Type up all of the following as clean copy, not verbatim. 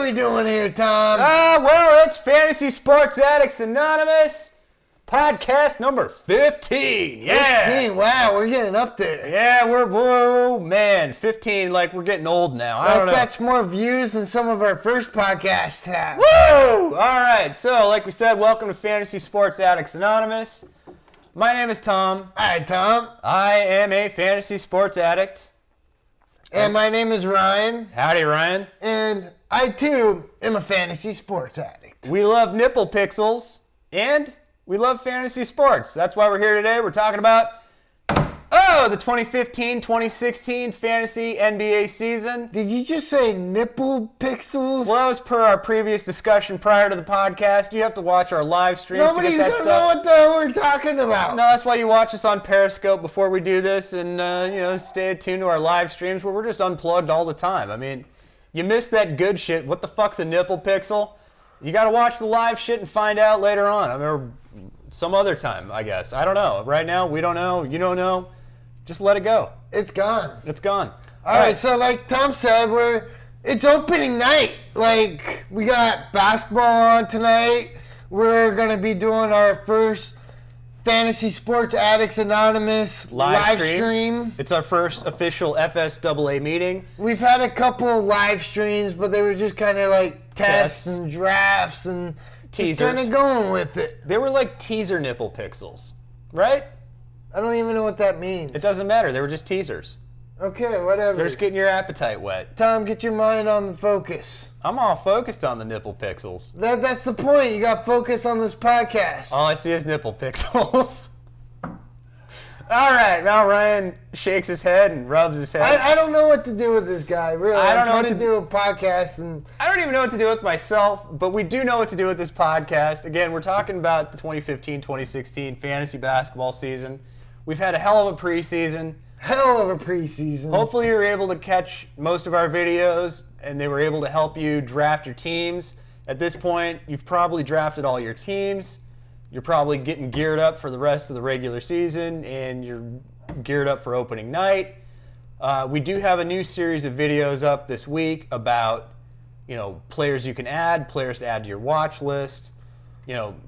we doing here, Tom? Well, it's Fantasy Sports Addicts Anonymous, podcast number 15. Yeah. 15, wow, we're getting up there. Yeah, whoa, man, 15, like we're getting old now. I don't know. That's more views than some of our first podcasts have. Woo! All right, so like we said, welcome to Fantasy Sports Addicts Anonymous. My name is Tom. Hi, Tom. I am a fantasy sports addict. And my name is Ryan. Howdy, Ryan. And I, too, am a fantasy sports addict. We love nipple pixels, and we love fantasy sports. That's why we're here today. We're talking about, the 2015-2016 fantasy NBA season. Did you just say nipple pixels? Well, that was per our previous discussion prior to the podcast. You have to watch our live streams to get that Nobody's stuff. gonna know what the hell we're talking about. No, that's why you watch us on Periscope before we do this, and stay tuned to our live streams where we're just unplugged all the time. I mean, you missed that good shit. What the fuck's a nipple pixel? You got to watch the live shit and find out later on. I mean, or some other time, I guess. I don't know. Right now, we don't know. You don't know. Just let it go. It's gone. It's gone. All right, so like Tom said, it's opening night. Like, we got basketball on tonight. We're going to be doing our first Fantasy Sports Addicts Anonymous live stream. It's our first official FSAA meeting. We've had a couple live streams, but they were just kind of like tests and drafts and teasers. Kind of going with it. They were like teaser nipple pixels, right? I don't even know what that means. It doesn't matter. They were just teasers. Okay, whatever. They're just getting your appetite wet. Tom, get your mind on the focus. I'm all focused on the nipple pixels. That's the point. You got focus on this podcast. All I see is nipple pixels. All right, now Ryan shakes his head and rubs his head. I don't know what to do with this guy, really. I don't know I'm what trying to do a podcast and... I don't even know what to do with myself, but we do know what to do with this podcast. Again, we're talking about the 2015-2016 fantasy basketball season. We've had a hell of a preseason. Hell of a preseason. Hopefully you were able to catch most of our videos and they were able to help you draft your teams. At this point, you've probably drafted all your teams. You're probably getting geared up for the rest of the regular season and you're geared up for opening night. We do have a new series of videos up this week about, players you can add, players to add to your watch list.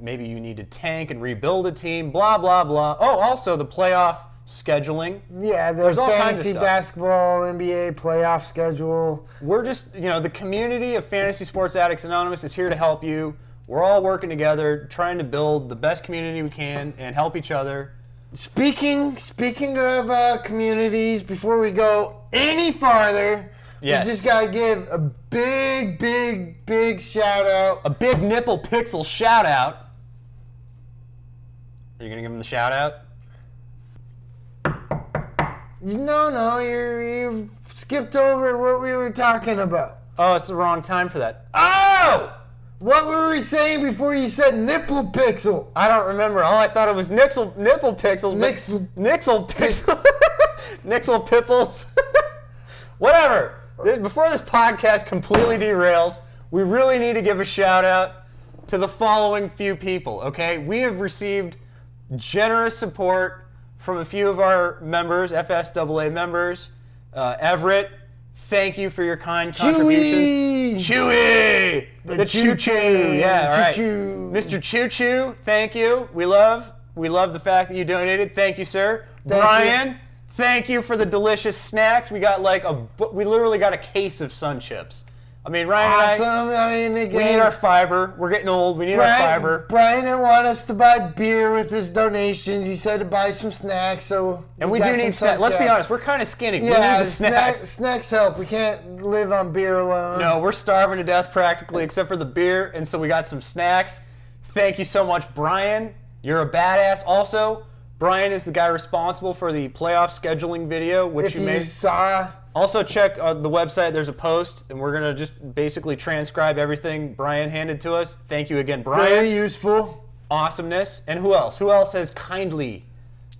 Maybe you need to tank and rebuild a team, blah, blah, blah. Oh, also the playoff scheduling. Yeah, there's all kinds of fantasy stuff. Basketball, NBA playoff schedule. We're just, the community of Fantasy Sports Addicts Anonymous is here to help you. We're all working together, trying to build the best community we can and help each other. Speaking of communities, before we go any farther, yes, we just got to give a big shout out. A big nipple pixel shout out. Are you going to give him the shout out? No, you skipped over what we were talking about. Oh, it's the wrong time for that. Oh! What were we saying before you said nipple pixel? I don't remember. Oh, I thought it was nipple pixels. Nixel pixel. Nixel pipples. Whatever. Before this podcast completely derails, we really need to give a shout out to the following few people, okay? We have received generous support from a few of our members, FSAA members. Everett, thank you for your kind contribution. Chewy! The choo-choo. Yeah, all right. Mr. Choo-choo, thank you. We love the fact that you donated. Thank you, sir. Brian, thank you for the delicious snacks. We got we literally got a case of Sun Chips. I mean, Ryan and I we need our fiber. We're getting old. We need our fiber. Brian didn't want us to buy beer with his donations. He said to buy some snacks, and we do need snacks. Let's be honest. We're kind of skinny. Yeah, we need the snacks. Snacks help. We can't live on beer alone. No, we're starving to death practically, except for the beer, and so we got some snacks. Thank you so much, Brian. You're a badass. Also, Brian is the guy responsible for the playoff scheduling video, which you made. Also, check the website. There's a post, and we're going to just basically transcribe everything Brian handed to us. Thank you again, Brian. Very useful. Awesomeness. And who else? Who else has kindly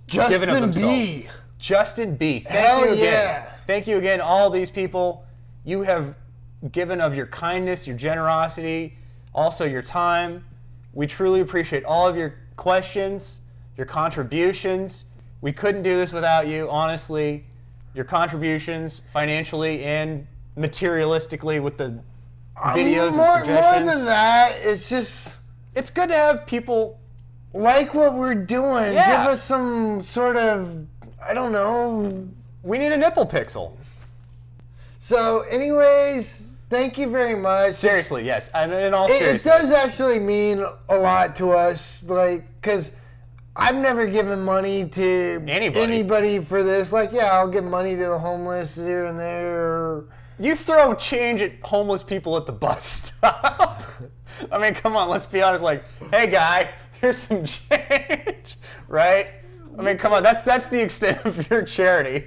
given of themselves? Justin B. Thank you again. Yeah. Thank you again, all these people. You have given of your kindness, your generosity, also your time. We truly appreciate all of your questions, your contributions. We couldn't do this without you, honestly. Your contributions financially and materialistically with the videos and More suggestions. than that, it's just It's good to have people. like what we're doing. Yeah. Give us some sort of, I don't know. We need a nipple pixel. So, anyways, thank you very much. Seriously, yes. And in all It seriousness. does actually mean a lot to us, like, because I've never given money to Anybody. for this. Like, yeah, I'll give money to the homeless here and there. Or, You throw change at homeless people at the bus stop. I mean, come on, let's be honest. Like, hey, guy, here's some change, right? I mean, come on, that's the extent of your charity.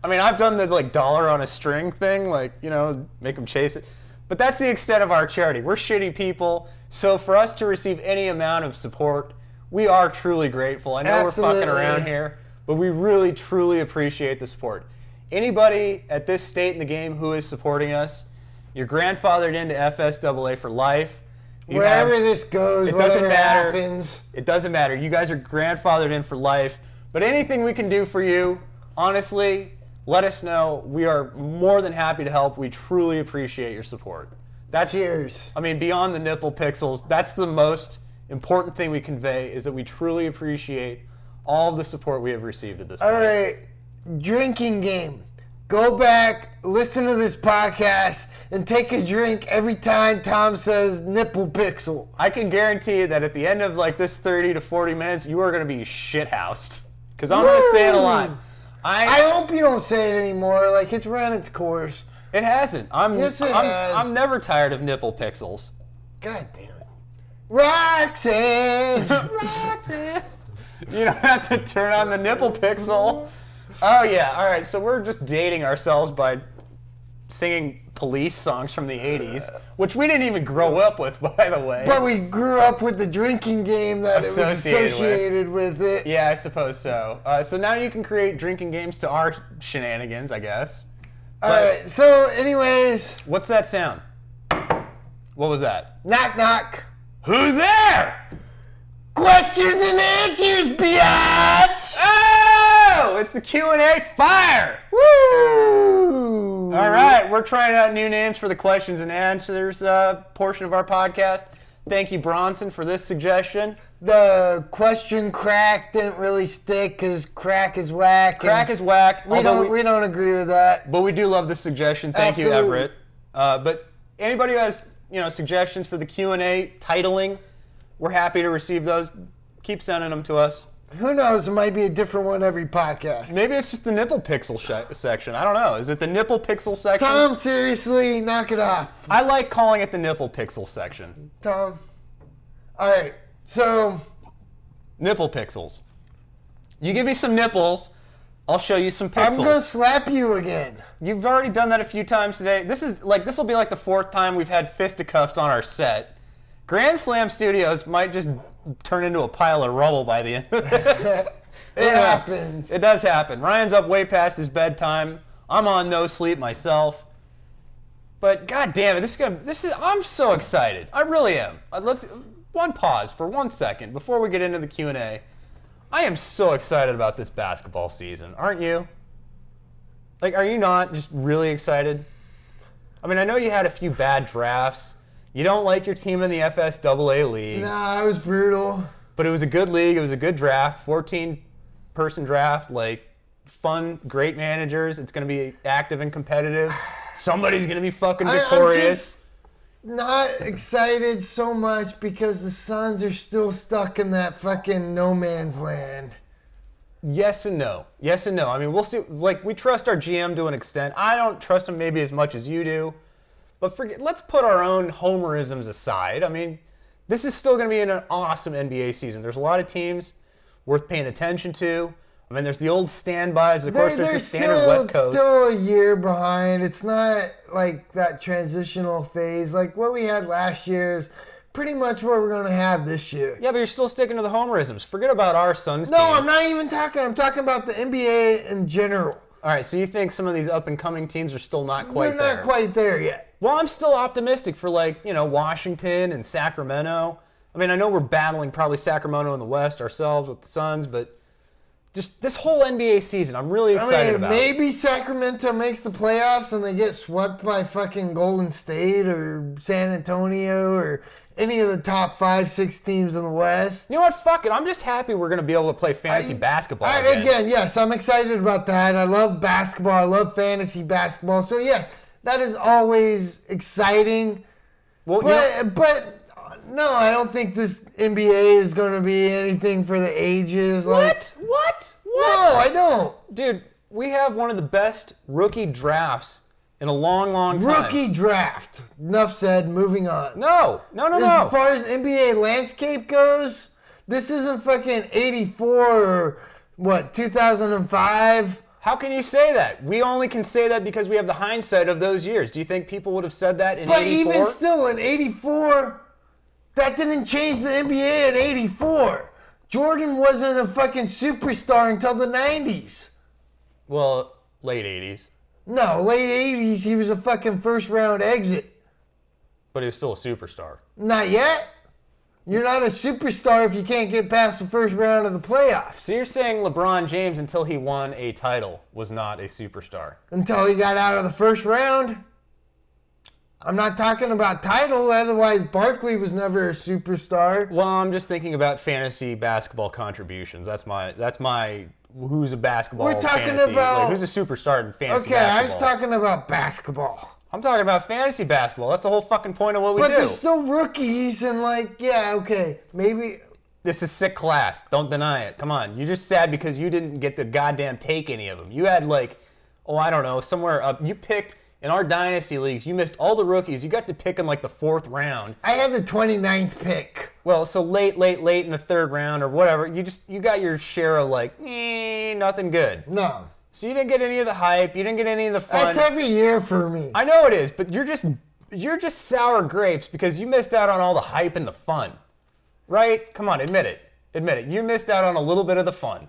I mean, I've done the like dollar on a string thing, like, you know, make them chase it. But that's the extent of our charity. We're shitty people, so for us to receive any amount of support, we are truly grateful. I know Absolutely. we're fucking around here, but we really, truly appreciate the support. Anybody at this state in the game who is supporting us, you're grandfathered into FSAA for life. You wherever have- this goes, it whatever doesn't matter. happens. It doesn't matter. You guys are grandfathered in for life. But anything we can do for you, honestly, let us know. We are more than happy to help. We truly appreciate your support. That's, Cheers. I mean, beyond the nipple pixels, that's the most important thing we convey is that we truly appreciate all of the support we have received at this point. All right, drinking game. Go back, listen to this podcast, and take a drink every time Tom says nipple pixel. I can guarantee that at the end of like this 30 to 40 minutes, you are going to be shithoused. Because I'm going to say it a lot. I hope you don't say it anymore. Like, it's ran its course. It hasn't. Yes, it has. I'm never tired of nipple pixels. God damn it. Roxanne! Roxanne. You don't have to turn on the nipple pixel. Oh yeah, all right. So we're just dating ourselves by singing Police songs from the 80s, which we didn't even grow up with, by the way. But we grew up with the drinking game that it was associated with it. Yeah, I suppose so. So now you can create drinking games to our shenanigans, I guess. All right, so anyways, What's that sound? What was that? knock knock. Who's there? Questions and answers, biatch! Oh, it's the Q&A fire. Woo! All right, we're trying out new names for the questions and answers portion of our podcast. Thank you, Bronson, for this suggestion. The question crack didn't really stick because crack is whack. Crack is whack. We don't agree with that. But we do love this suggestion. Thank you, Absolutely. Everett. But anybody who has suggestions for the Q&A titling, we're happy to receive those. Keep sending them to us. Who knows? It might be a different one every podcast. Maybe it's just the nipple pixel section. I don't know. Is it the nipple pixel section? Tom, seriously, knock it off. I like calling it the nipple pixel section. Tom. All right. So, Nipple pixels. You give me some nipples, I'll show you some pixels. I'm gonna slap you again. You've already done that a few times today. This will be like the fourth time we've had fisticuffs on our set. Grand Slam Studios might just turn into a pile of rubble by the end of this. It happens. It does happen. Ryan's up way past his bedtime. I'm on no sleep myself. But god damn it, I'm so excited. I really am. Let's one pause for 1 second before we get into the Q&A. I am so excited about this basketball season, aren't you? Like, are you not just really excited? I mean, I know you had a few bad drafts. You don't like your team in the FSAA league. Nah, it was brutal. But it was a good league. It was a good draft. 14-person draft. Like, fun, great managers. It's going to be active and competitive. Somebody's going to be fucking victorious. I'm just not excited so much because the Suns are still stuck in that fucking no man's land. Yes and no. Yes and no. I mean, we'll see. Like, we trust our GM to an extent. I don't trust him maybe as much as you do. But let's put our own homerisms aside. I mean, this is still going to be an awesome NBA season. There's a lot of teams worth paying attention to. I mean, there's the old standbys. Of course, there's the standard West Coast. Still a year behind. It's not like that transitional phase. Like what we had last year is pretty much what we're going to have this year. Yeah, but you're still sticking to the homerisms. Forget about our Suns team. No, I'm not even talking. I'm talking about the NBA in general. All right, so you think some of these up-and-coming teams are still not quite there? They're not quite there yet. Well, I'm still optimistic for, Washington and Sacramento. I mean, I know we're battling probably Sacramento in the West ourselves with the Suns, but just this whole NBA season, I'm really excited about. Maybe Sacramento makes the playoffs and they get swept by fucking Golden State or San Antonio or any of the top 5-6 teams in the West. You know what? Fuck it. I'm just happy we're going to be able to play fantasy basketball again. Again, yes, I'm excited about that. I love basketball. I love fantasy basketball. So, yes, that is always exciting. Well, but no, I don't think this NBA is going to be anything for the ages. What? No, I don't. Dude, we have one of the best rookie drafts in a long, long time. Rookie draft. Enough said. Moving on. No. As far as NBA landscape goes, this isn't fucking 84 or, 2005? How can you say that? We only can say that because we have the hindsight of those years. Do you think people would have said that in 84? But even still, in 84, that didn't change the NBA in 84. Jordan wasn't a fucking superstar until the 90s. Well, late 80s. No, late 80s, he was a fucking first-round exit. But he was still a superstar. Not yet. You're not a superstar if you can't get past the first round of the playoffs. So you're saying LeBron James, until he won a title, was not a superstar? Until he got out of the first round. I'm not talking about title, otherwise Barkley was never a superstar. Well, I'm just thinking about fantasy basketball contributions. That's my who's a basketball We're talking fantasy, about who's a superstar in fantasy basketball. I was basketball. talking about basketball. I'm talking about fantasy basketball. That's the whole fucking point of what we do. But they're still rookies and maybe. This is sick class. Don't deny it. Come on. You're just sad because you didn't get to goddamn take any of them. You had I don't know, somewhere up. You picked, in our dynasty leagues, you missed all the rookies. You got to pick in the 4th round. I had the 29th pick. Well, so late in the 3rd round or whatever, you got your share of nothing good. No. So you didn't get any of the hype. You didn't get any of the fun. That's every year for me. I know it is, but you're just sour grapes because you missed out on all the hype and the fun. Right? Come on, admit it. You missed out on a little bit of the fun.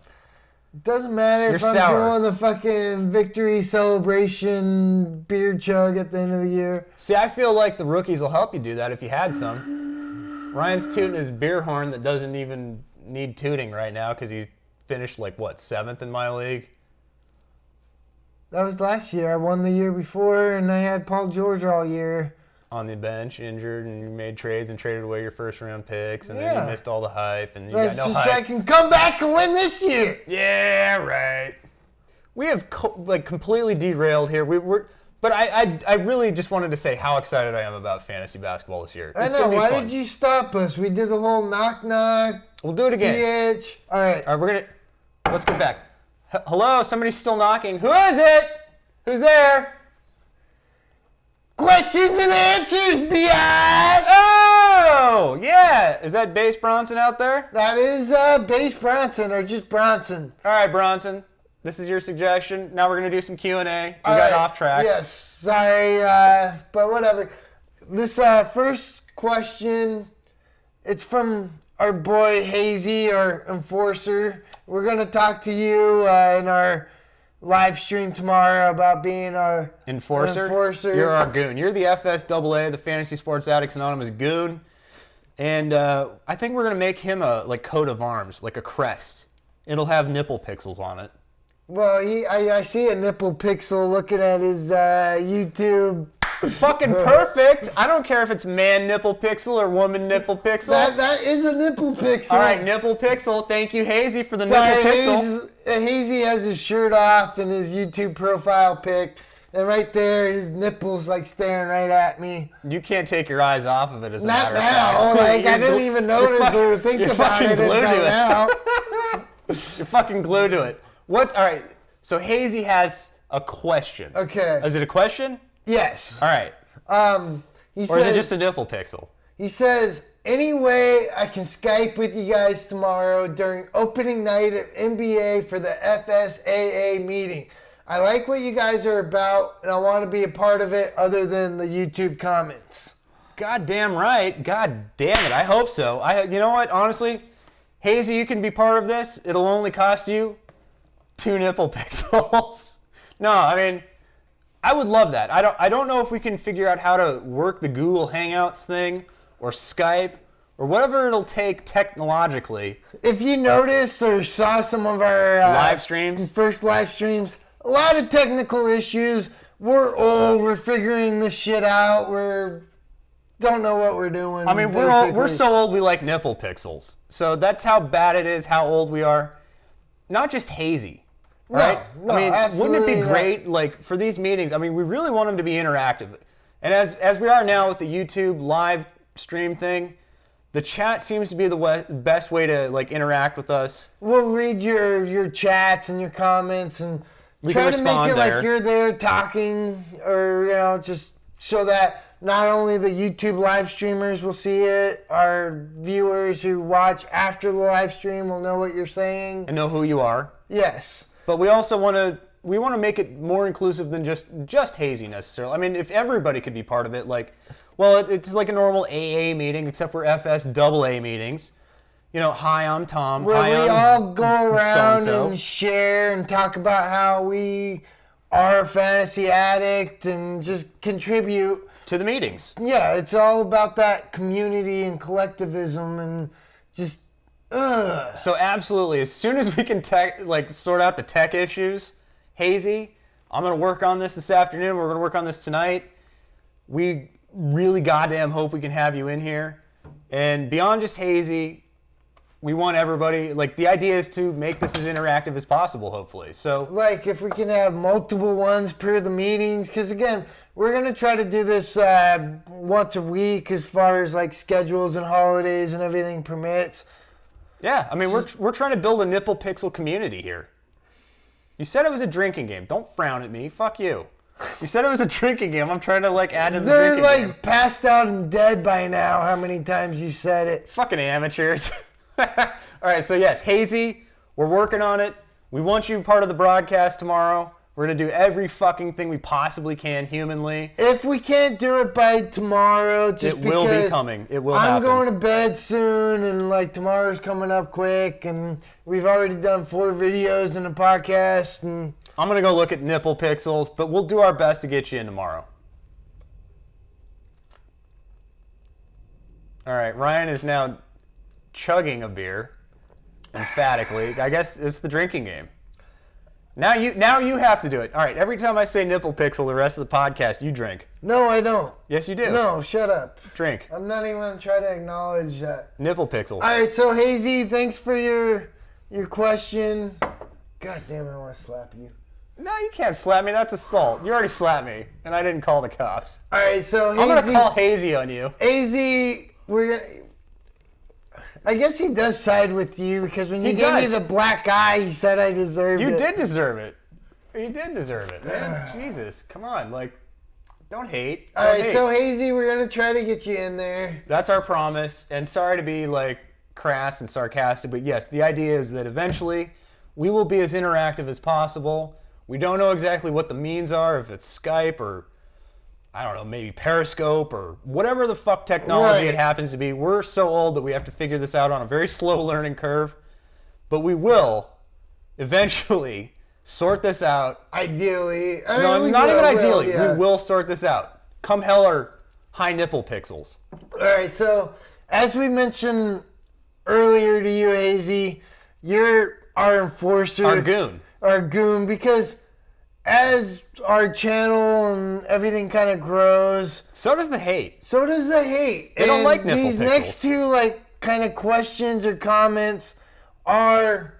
It doesn't matter if I'm doing the fucking victory celebration beer chug at the end of the year. See, I feel like the rookies will help you do that if you had some. Ryan's tooting his beer horn that doesn't even need tooting right now because he finished 7th in my league. That was last year. I won the year before, and I had Paul George all year. On the bench, injured, and you made trades and traded away your first-round picks, and then you missed all the hype, and you got no hype. That's just so I can come back and win this year. Yeah, right. We have completely derailed here. But I really just wanted to say how excited I am about fantasy basketball this year. I know. Why did you stop us? We did the whole knock. We'll do it again. PH. All right. Let's get back. Hello, somebody's still knocking. Who is it? Who's there? Questions and answers, biatch! Oh, yeah. Is that Bass Bronson out there? That is Bass Bronson, or just Bronson. All right, Bronson. This is your suggestion. Now we're going to do some Q&A. We got off track. Yes, sorry, but whatever. This first question, it's from our boy Hazy, our enforcer. We're going to talk to you in our live stream tomorrow about being our enforcer. You're our goon. You're the FSAA, the Fantasy Sports Addicts Anonymous goon. And I think we're going to make him a coat of arms, like a crest. It'll have nipple pixels on it. Well, I see a nipple pixel looking at his YouTube. Fucking perfect. I don't care if it's man nipple pixel or woman nipple pixel. That is a nipple pixel. All right, nipple pixel. Thank you, Hazy, for the nipple pixel. Hazy has his shirt off in his YouTube profile pic. And right there, his nipples staring right at me. You can't take your eyes off of it, as a matter of fact. Not now. I didn't even notice or think about it until now. You're fucking glued to it. All right, so Hazy has a question. Okay. Is it a question? Yes. All right. Is it just a nipple pixel? He says, any way I can Skype with you guys tomorrow during opening night of NBA for the FSAA meeting. I like what you guys are about, and I want to be a part of it other than the YouTube comments. God damn right. God damn it. I hope so. You know what? Honestly, Hazy, you can be part of this. It'll only cost you 2 nipple pixels. No, I mean, I would love that. I don't know if we can figure out how to work the Google Hangouts thing or Skype or whatever it'll take technologically. If you noticed or saw some of our live streams, first live streams, a lot of technical issues. We're old. We're figuring this shit out. Don't know what we're doing. I mean, we're so old we like nipple pixels. So that's how bad it is, how old we are. Not just hazy, right? No, I mean, wouldn't it be great, like, for these meetings? I mean, we really want them to be interactive. And as we are now with the YouTube live stream thing, the chat seems to be the best way to, like, interact with us. We'll read your chats and your comments and we try can to make it there. like you're there talking, or just so that not only the YouTube live streamers will see it, our viewers who watch after the live stream will know what you're saying and know who you are. Yes, but we also want to make it more inclusive than just hazy necessarily. I mean, if everybody could be part of it, like, well, it's like a normal AA meeting except for FSAA meetings. Hi, I'm Tom. Where hi, we all go around so-and-so. and share and talk about how we are a fantasy addict and just contribute to the meetings. Yeah, it's all about that community and collectivism and just, So absolutely, as soon as we can sort out the tech issues, Hazy, I'm going to work on this afternoon. We're going to work on this tonight. We really goddamn hope we can have you in here. And beyond just Hazy, we want everybody, like, the idea is to make this as interactive as possible, hopefully. So, like, if we can have multiple ones per the meetings, because again, we're going to try to do this once a week as far as, like, schedules and holidays and everything permits. Yeah, I mean, we're trying to build a nipple pixel community here. You said it was a drinking game. Don't frown at me. Fuck you. You said it was a drinking game. I'm trying to, like, add in the drinking game. They're, like, passed out and dead by now, how many times you said it. Fucking amateurs. All right, so yes, Hazy, we're working on it. We want you part of the broadcast tomorrow. We're going to do every fucking thing we possibly can humanly. If we can't do it by tomorrow, just it will be coming. It will happen. I'm going to bed soon, and like tomorrow's coming up quick, and we've already done 4 videos in the podcast. And I'm going to go look at nipple pixels, but we'll do our best to get you in tomorrow. All right, Ryan is now chugging a beer emphatically. I guess it's the drinking game. Now you have to do it. All right, every time I say nipple pixel the rest of the podcast, you drink. No, I don't. Yes, you do. No, shut up. Drink. I'm not even going to try to acknowledge that. Nipple pixel. All right, so Hazy, thanks for your question. God damn it, I want to slap you. No, you can't slap me. That's assault. You already slapped me, and I didn't call the cops. All right, so Hazy, I'm going to call Hazy on you. Hazy, I guess he does side with you, because when you gave me the black eye, he said I deserved it. You did deserve it. You did deserve it, man. Jesus, come on. Like, don't hate. All right, so Hazy, we're going to try to get you in there. That's our promise. And sorry to be, like, crass and sarcastic, but yes, the idea is that eventually we will be as interactive as possible. We don't know exactly what the means are, if it's Skype or, I don't know, maybe Periscope or whatever the fuck technology it happens to be. We're so old that we have to figure this out on a very slow learning curve. But we will eventually sort this out. Ideally. We will sort this out. Come hell or high nipple pixels. All right, so as we mentioned earlier to you, Hazy, you're our enforcer. Our goon. Our goon, because as our channel and everything kind of grows, so does the hate. They don't like nipple these pixels. next 2 like kind of questions or comments are.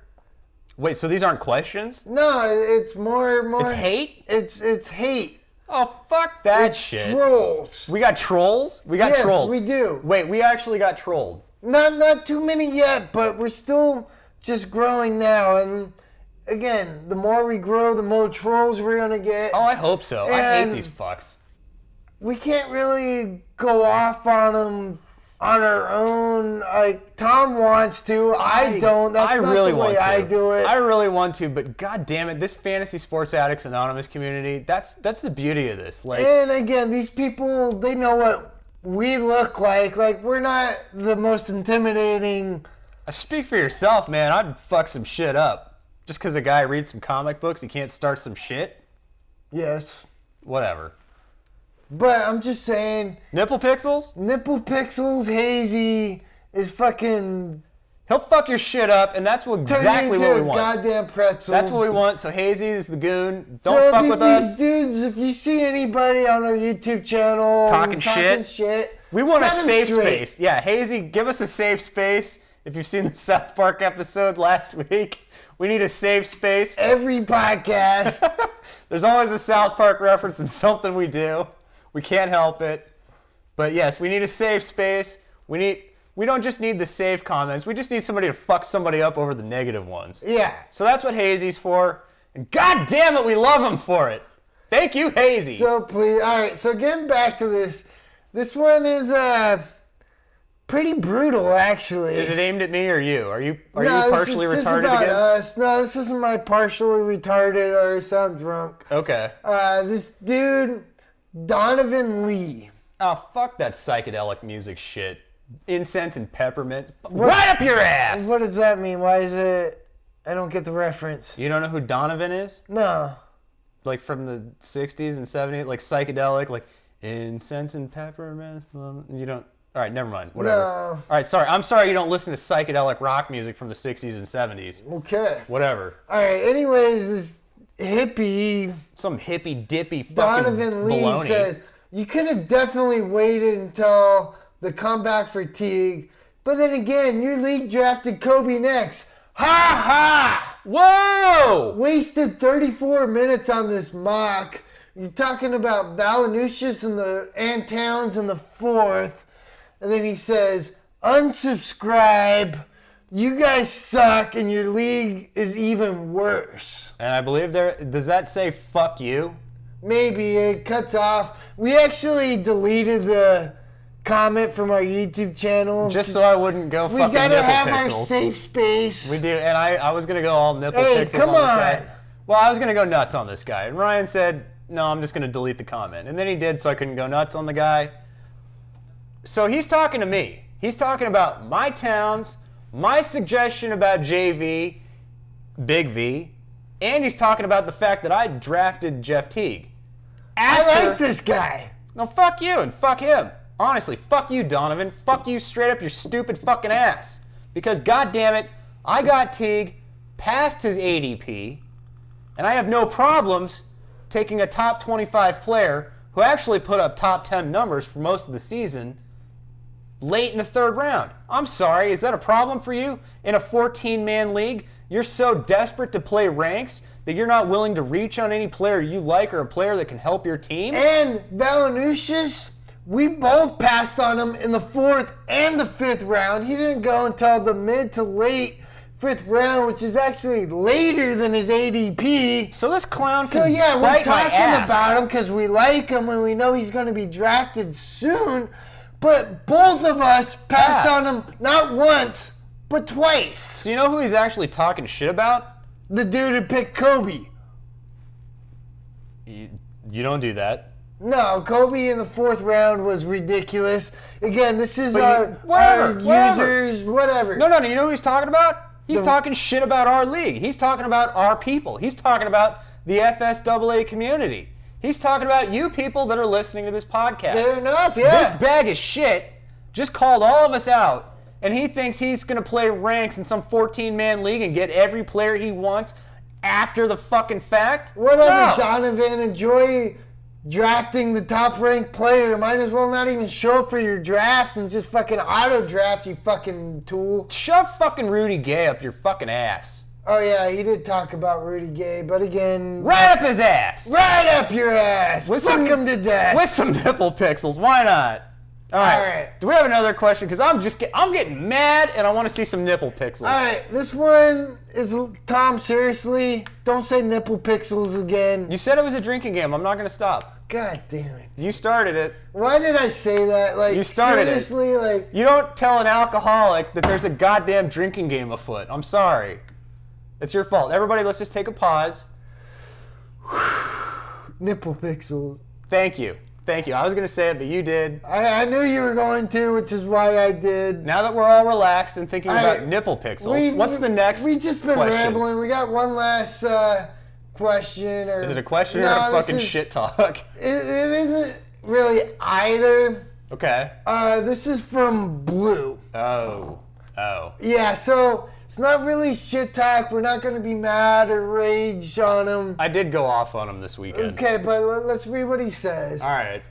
Wait, so these aren't questions? No, it's more. It's hate. It's hate. Oh, fuck that it's shit. Trolls. We got trolls. We got trolled. Yes, we do. Wait, we actually got trolled. Not too many yet, but we're still just growing now. And again, the more we grow, the more trolls we're gonna get. Oh, I hope so. I hate these fucks. We can't really go off on them on our own. Like Tom wants to, I don't. That's not the way I do it. I really want to, but god damn it, this Fantasy Sports Addicts Anonymous community, that's the beauty of this. Like, and again, these people, they know what we look like. Like, we're not the most intimidating. Speak for yourself, man. I'd fuck some shit up. Just because a guy reads some comic books, he can't start some shit? Yes. Whatever. But I'm just saying. Nipple pixels? Nipple pixels, Hazy, is fucking... He'll fuck your shit up, and that's exactly what we want. Goddamn pretzel. That's what we want. So Hazy is the goon. Don't fuck with us. Dudes, if you see anybody on our YouTube channel talking shit, we want a safe space. Yeah, Hazy, give us a safe space. If you've seen the South Park episode last week, we need a safe space. Every podcast. There's always a South Park reference in something we do. We can't help it. But yes, we need a safe space. We don't just need the safe comments. We just need somebody to fuck somebody up over the negative ones. Yeah. So that's what Hazy's for. And God damn it, we love him for it. Thank you, Hazy. So please, all right. So getting back to this, this one is pretty brutal, actually. Is it aimed at me or you? Are you partially retarded about again? Us. No, this isn't my partially retarded or I sound drunk. Okay. This dude, Donovan Lee. Oh, fuck that psychedelic music shit. Incense and peppermint. Right up your ass! What does that mean? Why is it... I don't get the reference. You don't know who Donovan is? No. Like from the 60s and 70s? Like psychedelic? Like incense and peppermint? You don't... All right, never mind. Whatever. No. All right, sorry. I'm sorry you don't listen to psychedelic rock music from the 60s and 70s. Okay. Whatever. All right, anyways, this hippie... Some hippy-dippy fucking Donovan Lee baloney. said, you could have definitely waited until... the comeback for Teague. But then again, your league drafted Kobe next. Ha ha! Whoa! Wasted 34 minutes on this mock. You're talking about Valanciunas and Towns in the fourth. And then he says, unsubscribe. You guys suck and your league is even worse. And I believe does that say fuck you? Maybe. It cuts off. We actually deleted the comment from our YouTube channel. Just so I wouldn't go fucking nipple pixels. We gotta have our safe space. We do, and I was gonna go all nipple pixels come on this on. guy. Well, I was gonna go nuts on this guy, and Ryan said, no, I'm just gonna delete the comment. And then he did, so I couldn't go nuts on the guy. So he's talking to me. He's talking about my Towns, my suggestion about JV, Big V, and he's talking about the fact that I drafted Jeff Teague. I like this guy. No, fuck you and fuck him. Honestly, fuck you, Donovan. Fuck you straight up your stupid fucking ass. Because, goddammit, I got Teague past his ADP, and I have no problems taking a top 25 player who actually put up top 10 numbers for most of the season late in the third round. I'm sorry, is that a problem for you? In a 14-man league, you're so desperate to play ranks that you're not willing to reach on any player you like or a player that can help your team? And Valanciunas, we both passed on him in the fourth and the fifth round. He didn't go until the mid to late fifth round, which is actually later than his ADP. So this clown can So yeah, we're bite my talking ass. about him because we like him and we know he's going to be drafted soon. But both of us passed on him not once, but twice. So you know who he's actually talking shit about? The dude who picked Kobe. You don't do that. No, Kobe in the fourth round was ridiculous. Again, this is But our whatever. users, whatever. No, you know who he's talking about? He's talking shit about our league. He's talking about our people. He's talking about the FSAA community. He's talking about you people that are listening to this podcast. Fair enough, yeah. This bag of shit just called all of us out, and he thinks he's going to play ranks in some 14-man league and get every player he wants after the fucking fact? Whatever, No. Donovan. Enjoy drafting the top-ranked player. Might as well not even show up for your drafts and just fucking auto-draft, you fucking tool. Shove fucking Rudy Gay up your fucking ass. Oh, yeah, he did talk about Rudy Gay, but again... Right up his ass. Right up your ass. Fuck him to death. With some nipple pixels. Why not? All right. Do we have another question? Because I'm getting mad and I want to see some nipple pixels. All right, this one is, Tom, seriously, don't say nipple pixels again. You said it was a drinking game. I'm not going to stop. God damn it. You started it. Why did I say that? Like, You started it. seriously, like... You don't tell an alcoholic that there's a goddamn drinking game afoot. I'm sorry. It's your fault. Everybody, let's just take a pause. Nipple pixels. Thank you. I was going to say it, but you did. I knew you were going to, which is why I did. Now that we're all relaxed and thinking about nipple pixels, what's the next We've just been question? rambling. We got one last question. Is it a question or a fucking shit talk? It isn't really either. Okay. This is from Blue. Oh. Yeah, so it's not really shit talk. We're not going to be mad or rage on him. I did go off on him this weekend. Okay, but let's read what he says. All right.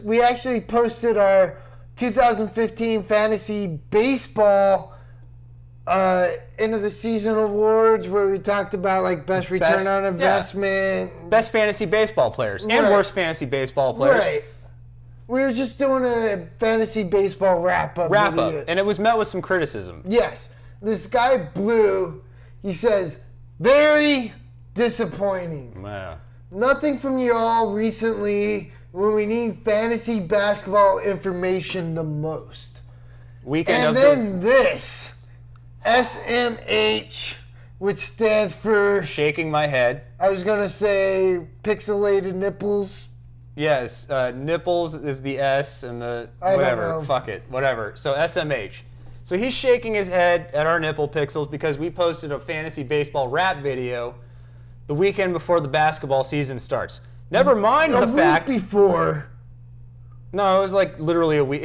We actually posted our 2015 fantasy baseball end of the season awards where we talked about like best return on investment. Yeah. Best fantasy baseball players and worst fantasy baseball players. Right. We were just doing a fantasy baseball wrap-up. And it was met with some criticism. Yes. This guy, Blue, he says, very disappointing. Yeah. Nothing from y'all recently when we need fantasy basketball information the most. And then this, SMH, which stands for... Shaking my head. I was going to say pixelated nipples. Yes, nipples is the S and the I whatever. don't know. Fuck it, whatever. So SMH. So he's shaking his head at our nipple pixels because we posted a fantasy baseball rap video the weekend before the basketball season starts. Never mind the fact. A week before. No, it was like literally a week.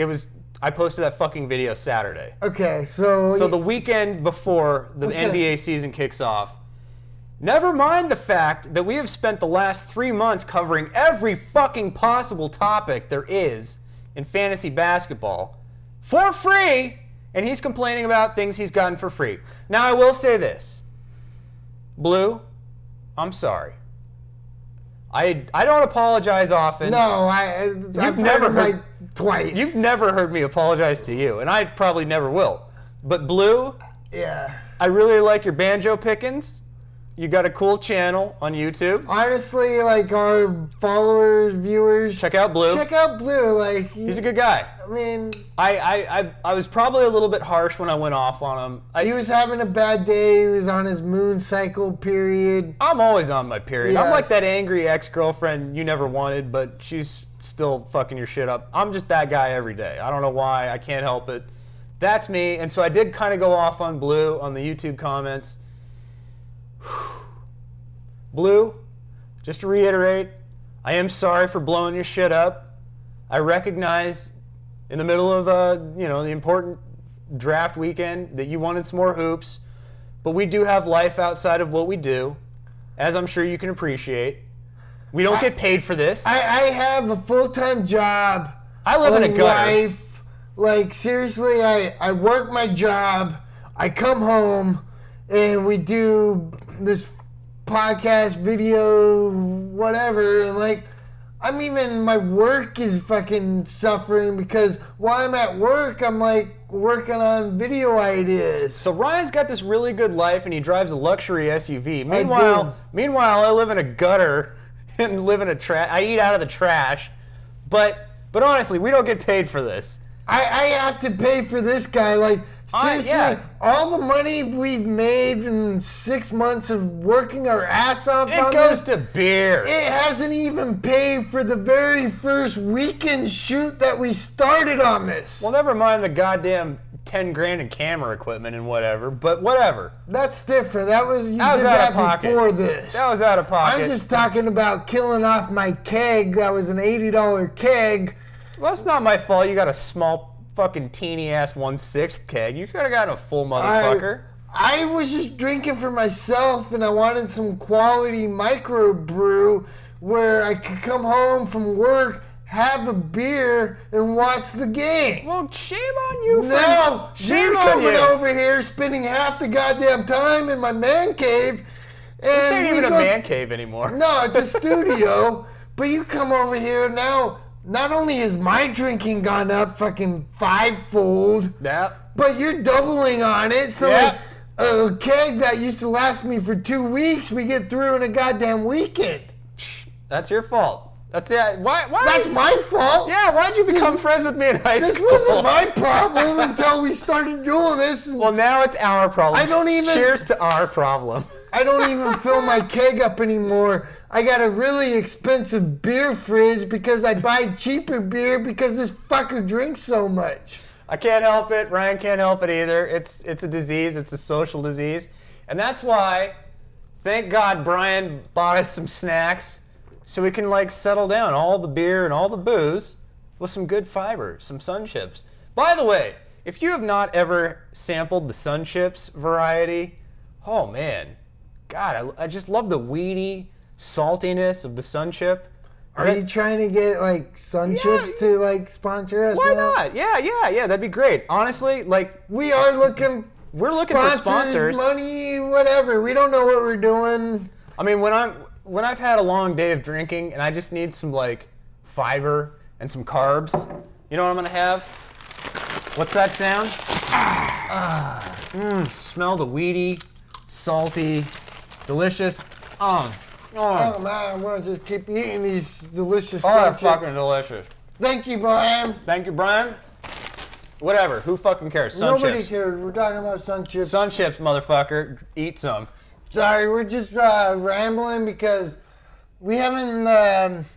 I posted that fucking video Saturday. Okay, so the weekend before the NBA season kicks off. Never mind the fact that we have spent the last 3 months covering every fucking possible topic there is in fantasy basketball for free, and he's complaining about things he's gotten for free. Now, I will say this. Blue, I'm sorry. I don't apologize often. No, I've never heard twice. You've never heard me apologize to you, and I probably never will. But Blue, yeah, I really like your banjo pickings. You got a cool channel on YouTube. Honestly, like our followers, viewers, check out Blue. Like he's a good guy. I mean, I was probably a little bit harsh when I went off on him. He was having a bad day. He was on his moon cycle period. I'm always on my period. Yes. I'm like that angry ex-girlfriend you never wanted, but she's still fucking your shit up. I'm just that guy every day. I don't know why. I can't help it. That's me. And so I did kind of go off on Blue on the YouTube comments. Blue, just to reiterate, I am sorry for blowing your shit up. I recognize in the middle of the important draft weekend that you wanted some more hoops, but we do have life outside of what we do, as I'm sure you can appreciate. We don't get paid for this. I have a full-time job. I live in a gutter. Life. Like, seriously, I work my job. I come home, and we do this podcast, video, whatever, and like, my work is fucking suffering because while I'm at work, I'm like working on video ideas. So Ryan's got this really good life and he drives a luxury SUV. Meanwhile, I live in a gutter and live in I eat out of the trash. But honestly, we don't get paid for this. I have to pay for this guy, like, seriously, all the money we've made in 6 months of working our ass off it goes to beer. It hasn't even paid for the very first weekend shoot that we started on this. Well, never mind the goddamn 10 grand in camera equipment and whatever, but whatever. That's different. That was out of pocket. Before this. That was out of pocket. I'm just talking about killing off my keg. That was an $80 keg. Well, it's not my fault. You got a small fucking teeny ass 1/6 keg. You could have gotten a full motherfucker. I was just drinking for myself and I wanted some quality microbrew where I could come home from work, have a beer, and watch the game. Well, shame on you. No, shame you're on coming you. over here spending half the goddamn time in my man cave. This ain't even a man cave anymore. No, it's a studio. But you come over here now. Not only has my drinking gone up fucking 5-fold, but you're doubling on it. So like a keg that used to last me for 2 weeks, we get through in a goddamn weekend. That's your fault. That's why? That's my fault. Yeah, why'd you become friends with me in high school? This wasn't my problem until we started doing this. Well, now it's our problem. Cheers to our problem. I don't even fill my keg up anymore. I got a really expensive beer fridge because I buy cheaper beer because this fucker drinks so much. I can't help it. Ryan can't help it either. It's a disease. It's a social disease. And that's why, thank God, Brian bought us some snacks so we can like settle down all the beer and all the booze with some good fiber, some Sun Chips. By the way, if you have not ever sampled the Sun Chips variety, oh man, God, I just love the weedy saltiness of the Sun Chip. Are you trying to get like Sun Chips to like sponsor us? Why now? not? Yeah, that'd be great. Honestly, like we are looking. We're looking for sponsors. Money, whatever. We don't know what we're doing. I mean, when I've had a long day of drinking and I just need some like fiber and some carbs, you know what I'm gonna have? What's that sound? Smell the weedy, salty, delicious. Oh man, I'm gonna just keep eating these delicious. Oh, they're fucking delicious. Thank you, Brian. Thank you, Brian. Whatever. Who fucking cares? Sun Nobody Chips. cares. We're talking about Sun Chips. Sun Chips, motherfucker. Eat some. Sorry, we're just rambling because we haven't.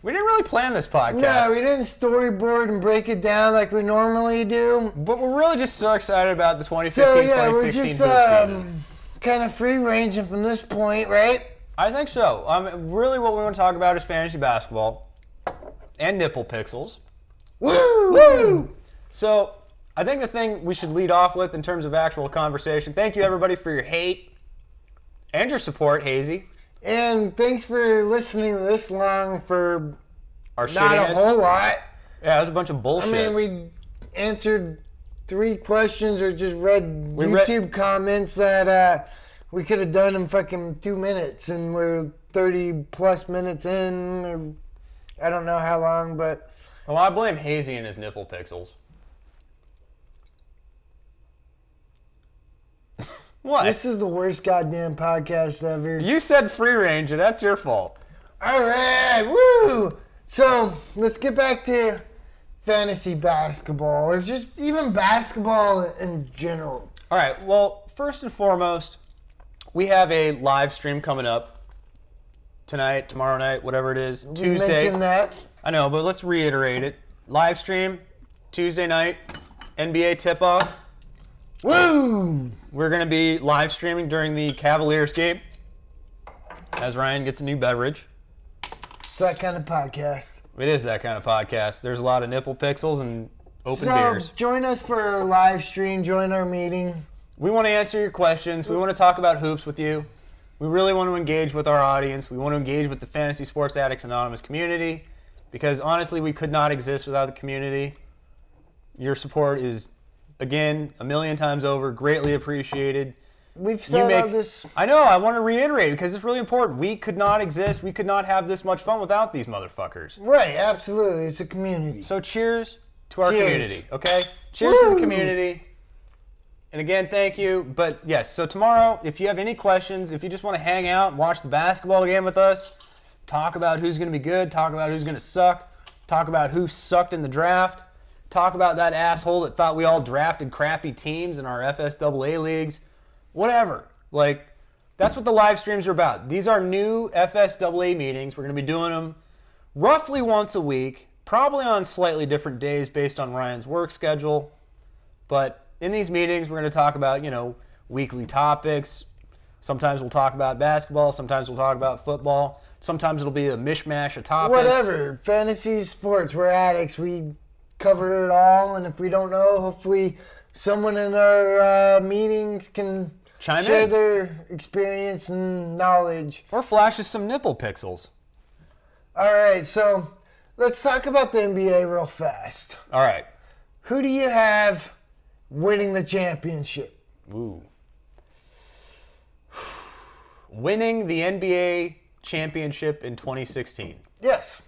We didn't really plan this podcast. No, we didn't storyboard and break it down like we normally do. But we're really just so excited about the 2015-2016 we're just season. Kind of free ranging from this point, right? I think so. Really, what we want to talk about is fantasy basketball and nipple pixels. Woo! Woo! So, I think the thing we should lead off with in terms of actual conversation. Thank you, everybody, for your hate and your support, Hazy. And thanks for listening this long for Our not shittiness. a whole lot. Yeah, it was a bunch of bullshit. I mean, we answered 3 questions or just read YouTube comments that we could have done in fucking 2 minutes, and we're 30 plus minutes in, or I don't know how long, but... Well, I blame Hazy and his nipple pixels. What? This is the worst goddamn podcast ever. You said free range, and that's your fault. All right, woo! So, let's get back to fantasy basketball, or just even basketball in general. All right, well, first and foremost, we have a live stream coming up tonight, tomorrow night, whatever it is, Tuesday. Mention that. I know, but let's reiterate it. Live stream, Tuesday night, NBA tip-off. Woo! We're going to be live streaming during the Cavaliers game as Ryan gets a new beverage. It's that kind of podcast. It is that kind of podcast. There's a lot of nipple pixels and open beers. Join us for our live stream. Join our meeting. We want to answer your questions. We want to talk about hoops with you. We really want to engage with our audience. We want to engage with the Fantasy Sports Addicts Anonymous community because, honestly, we could not exist without the community. Your support is, again, a million times over, greatly appreciated. We've said all this. I know, I want to reiterate because it's really important. We could not exist. We could not have this much fun without these motherfuckers. Right, absolutely. It's a community. So cheers to our community, okay? Cheers Woo! to the community. And again, thank you. But yes, so tomorrow, if you have any questions, if you just want to hang out and watch the basketball game with us, talk about who's going to be good, talk about who's going to suck, talk about who sucked in the draft, talk about that asshole that thought we all drafted crappy teams in our FSAA leagues, whatever. Like, that's what the live streams are about. These are new FSAA meetings. We're going to be doing them roughly once a week, probably on slightly different days based on Ryan's work schedule. But in these meetings, we're going to talk about, weekly topics. Sometimes we'll talk about basketball. Sometimes we'll talk about football. Sometimes it'll be a mishmash of topics. Whatever. Fantasy sports. We're addicts. We cover it all. And if we don't know, hopefully someone in our meetings can share their experience and knowledge. Or flashes some nipple pixels. All right. So let's talk about the NBA real fast. All right. Who do you have winning the championship? Ooh. Winning the NBA championship in 2016. Yes.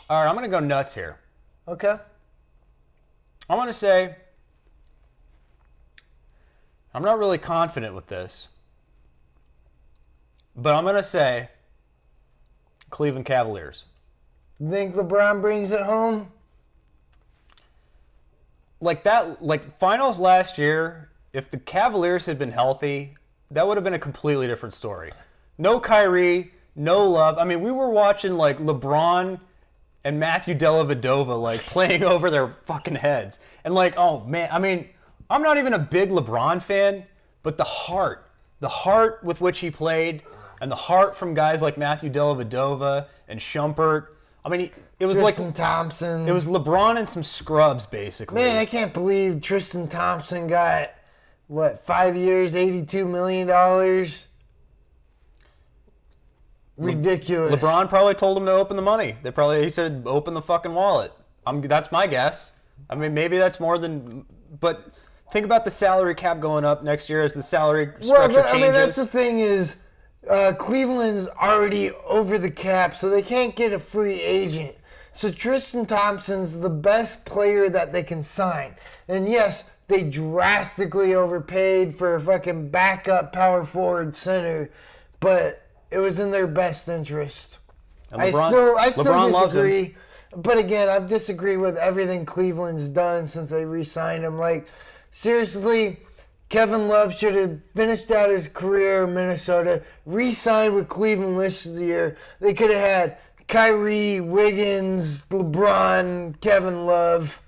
All right, I'm going to go nuts here. Okay. I want to say, I'm not really confident with this, but I'm going to say Cleveland Cavaliers. You think LeBron brings it home? Like finals last year, if the Cavaliers had been healthy, that would have been a completely different story. No Kyrie, no Love. I mean, we were watching like LeBron and Matthew Dellavedova like playing over their fucking heads. And like, oh man, I mean, I'm not even a big LeBron fan, but the heart with which he played and the heart from guys like Matthew Dellavedova and Shumpert, I mean, it was Tristan like Thompson. It was LeBron and some scrubs, basically. Man, I can't believe Tristan Thompson got, 5 years, $82 million? Ridiculous. LeBron probably told him to open the money. He said, open the fucking wallet. That's my guess. I mean, maybe that's more than, but think about the salary cap going up next year as the salary structure changes. I mean, that's the thing is, Cleveland's already over the cap, so they can't get a free agent. So Tristan Thompson's the best player that they can sign. And yes, they drastically overpaid for a fucking backup power forward center, but it was in their best interest. And I still LeBron disagree. Loves him. But again, I disagree with everything Cleveland's done since they re-signed him. Like, seriously, Kevin Love should have finished out his career in Minnesota, re-signed with Cleveland this year. They could have had Kyrie, Wiggins, LeBron, Kevin Love.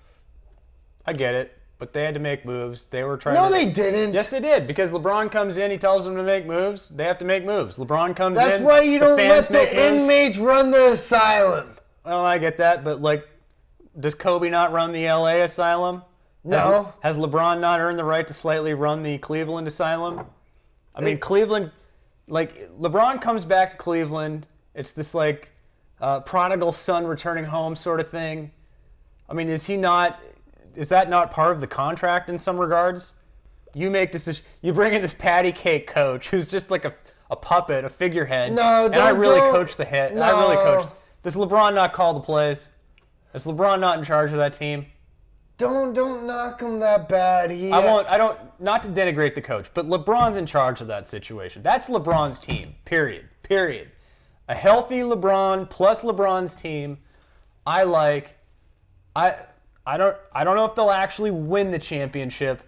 I get it, but they had to make moves. They were trying No, they didn't. Yes, they did, because LeBron comes in, he tells them to make moves. They have to make moves. LeBron comes in. That's why you don't let the inmates run the asylum. Well, I get that, but, like, does Kobe not run the LA asylum? No. Has LeBron not earned the right to slightly run the Cleveland asylum? I mean, Cleveland, like, LeBron comes back to Cleveland. It's this, like, prodigal son returning home sort of thing. I mean, is that not part of the contract in some regards? You make decisions. You bring in this patty cake coach who's just like a puppet, a figurehead. No, and I really coach the hit. No. I really coach. Does LeBron not call the plays? Is LeBron not in charge of that team? Don't knock him that bad. Not to denigrate the coach, but LeBron's in charge of that situation. That's LeBron's team, period. A healthy LeBron plus LeBron's team, I don't know if they'll actually win the championship,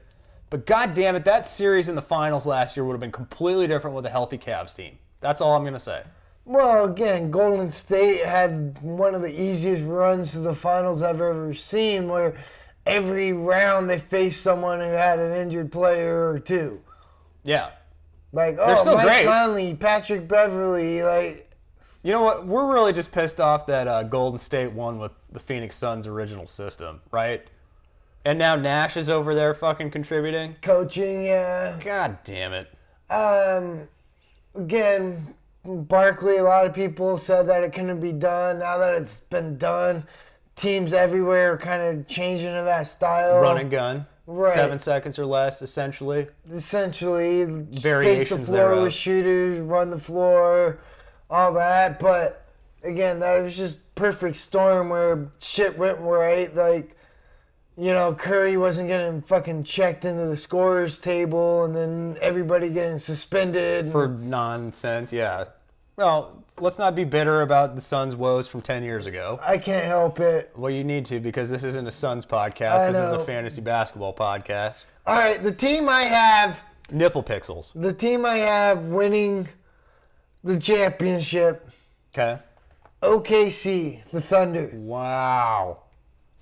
but god damn it, that series in the finals last year would have been completely different with a healthy Cavs team. That's all I'm going to say. Well, again, Golden State had one of the easiest runs to the finals I've ever seen, where every round they faced someone who had an injured player or two. Yeah. Like, still Mike great. Conley, Patrick Beverly, like... You know what? We're really just pissed off that Golden State won with the Phoenix Suns' original system, right? And now Nash is over there fucking contributing. Coaching, yeah. God damn it. Again, Barkley, a lot of people said that it couldn't be done. Now that it's been done, teams everywhere are kind of changing to that style. Run and gun. Right. 7 seconds or less, essentially. Space Variations the floor thereof. with shooters, run the floor, all that. But again, that was just perfect storm where shit went right. Like, you know, Curry wasn't getting fucking checked into the scorer's table, and then everybody getting suspended. For nonsense, yeah. Well, let's not be bitter about the Suns' woes from 10 years ago. I can't help it. Well, you need to, because this isn't a Suns podcast. This is a fantasy basketball podcast. All right, the team I have... Nipple pixels. The team I have winning the championship... Okay. OKC, the Thunder. Wow.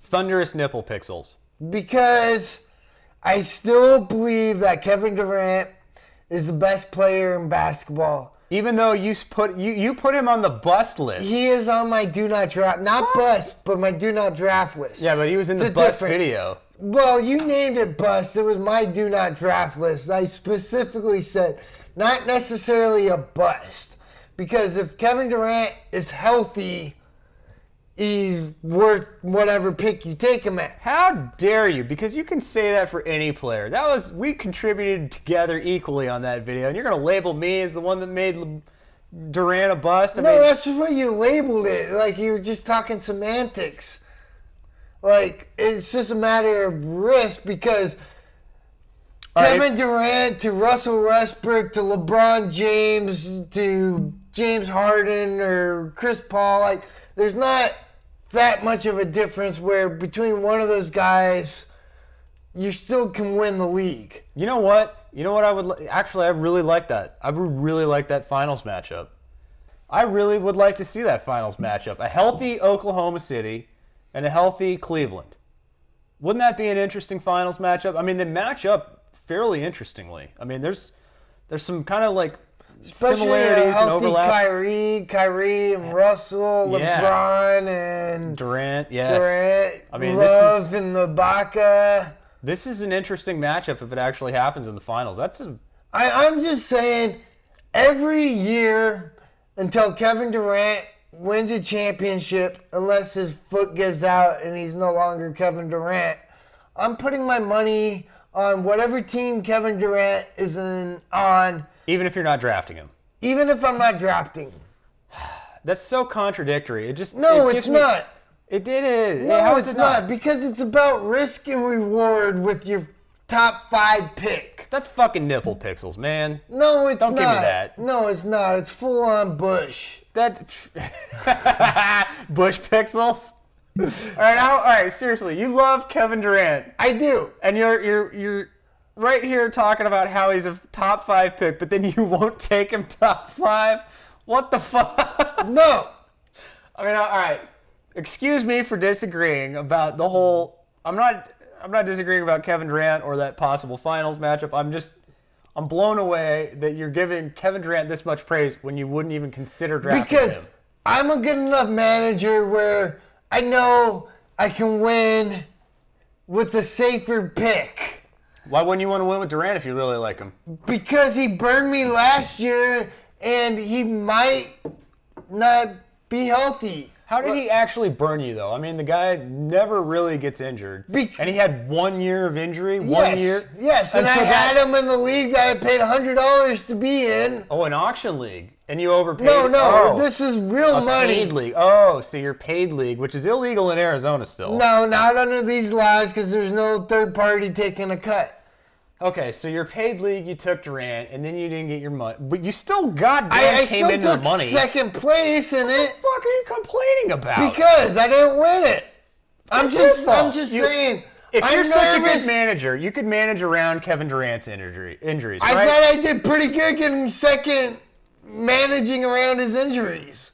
Thunderous nipple pixels. Because I still believe that Kevin Durant is the best player in basketball. Even though you put him on the bust list. He is on my do not draft, not bust, but my do not draft list. Yeah, but he was in the bust video. Well, you named it bust. It was my do not draft list. I specifically said not necessarily a bust. Because if Kevin Durant is healthy, he's worth whatever pick you take him at. How dare you? Because you can say that for any player. We contributed together equally on that video, and you're gonna label me as the one that made Durant a bust? No, that's just what you labeled it. Like, you were just talking semantics. Like, it's just a matter of risk because Kevin Durant to Russell Westbrook to LeBron James to James Harden or Chris Paul, like, there's not that much of a difference where between one of those guys, you still can win the league. You know what? I really like that. I would really like that finals matchup. I really would like to see that finals matchup. A healthy Oklahoma City and a healthy Cleveland. Wouldn't that be an interesting finals matchup? I mean, they match up fairly interestingly. I mean, there's some kind of like Especially similarities a and healthy overlap. Kyrie and Russell, Yeah. LeBron and Durant, yes. Durant, I mean, Love and Ibaka. this is an interesting matchup if it actually happens in the finals. I'm just saying, every year until Kevin Durant wins a championship, unless his foot gives out and he's no longer Kevin Durant, I'm putting my money on whatever team Kevin Durant is on. Even if you're not drafting him. Even if I'm not drafting. That's so contradictory. It's Not. It is. No, How it's is it not. Because it's about risk and reward with your top 5 pick. That's fucking nipple pixels, man. No, it's Don't not. give me that. No, it's not. It's full on Bush. That Bush pixels. All right. Seriously, you love Kevin Durant, I do. and you're right here talking about how he's a top 5 pick, but then you won't take him top 5. What the fuck? No. I mean, all right. Excuse me for disagreeing about the whole. I'm not disagreeing about Kevin Durant or that possible finals matchup. I'm blown away that you're giving Kevin Durant this much praise when you wouldn't even consider drafting Because him. I'm a good enough manager where I know I can win with a safer pick. Why wouldn't you want to win with Durant if you really like him? Because he burned me last year and he might not be healthy. How did he actually burn you, though? I mean, the guy never really gets injured. And he had 1 year of injury, one year? Yes, and I so had him in the league that I paid $100 to be in. Oh, an auction league. And you overpaid? No, Oh, this is real a money. paid league. Oh, so you're paid league, which is illegal in Arizona still. No, not under these laws because there's no third party taking a cut. Okay, so your paid league, you took Durant, and then you didn't get your money. But you still got I came still into took the money. second place in it What the fuck are you complaining about? because I didn't win it. I'm just You- saying. If I'm you're such a nervous. good manager, you could manage around Kevin Durant's injuries, I right? thought I did pretty good getting second, managing around his injuries.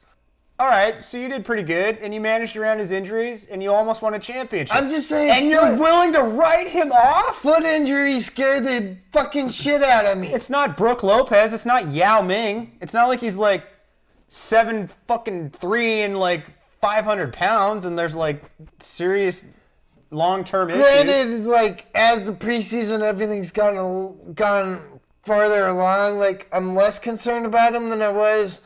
All right, so you did pretty good, and you managed around his injuries, and you almost won a championship. I'm just saying. And you're willing to write him off? Foot injuries scared the fucking shit out of me. It's not Brooke Lopez. It's not Yao Ming. It's not like he's like 7'3" and like 500 pounds, and there's like serious long-term issues. Granted, like as the preseason, everything's gone farther along. Like I'm less concerned about him than I was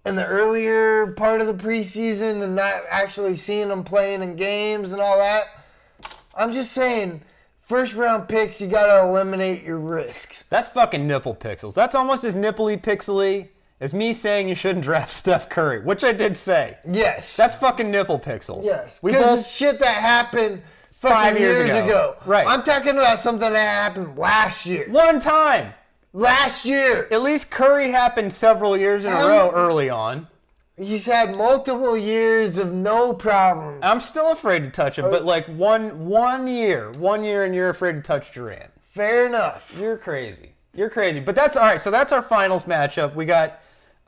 in the earlier part of the preseason, and not actually seeing him playing in games and all that. I'm just saying, first round picks, you gotta eliminate your risks. That's fucking nipple pixels. That's almost as nipply pixely as me saying you shouldn't draft Steph Curry, which I did say. Yes. That's fucking nipple pixels. Yes. We Because both. it's shit that happened 5 years years ago. Right. I'm talking about something that happened last year. One time. Last year. At least Curry happened several years in a row early on. He's had multiple years of no problems. I'm still afraid to touch him, but like one year, and you're afraid to touch Durant. Fair enough. You're crazy. But that's all right. So that's our finals matchup. We got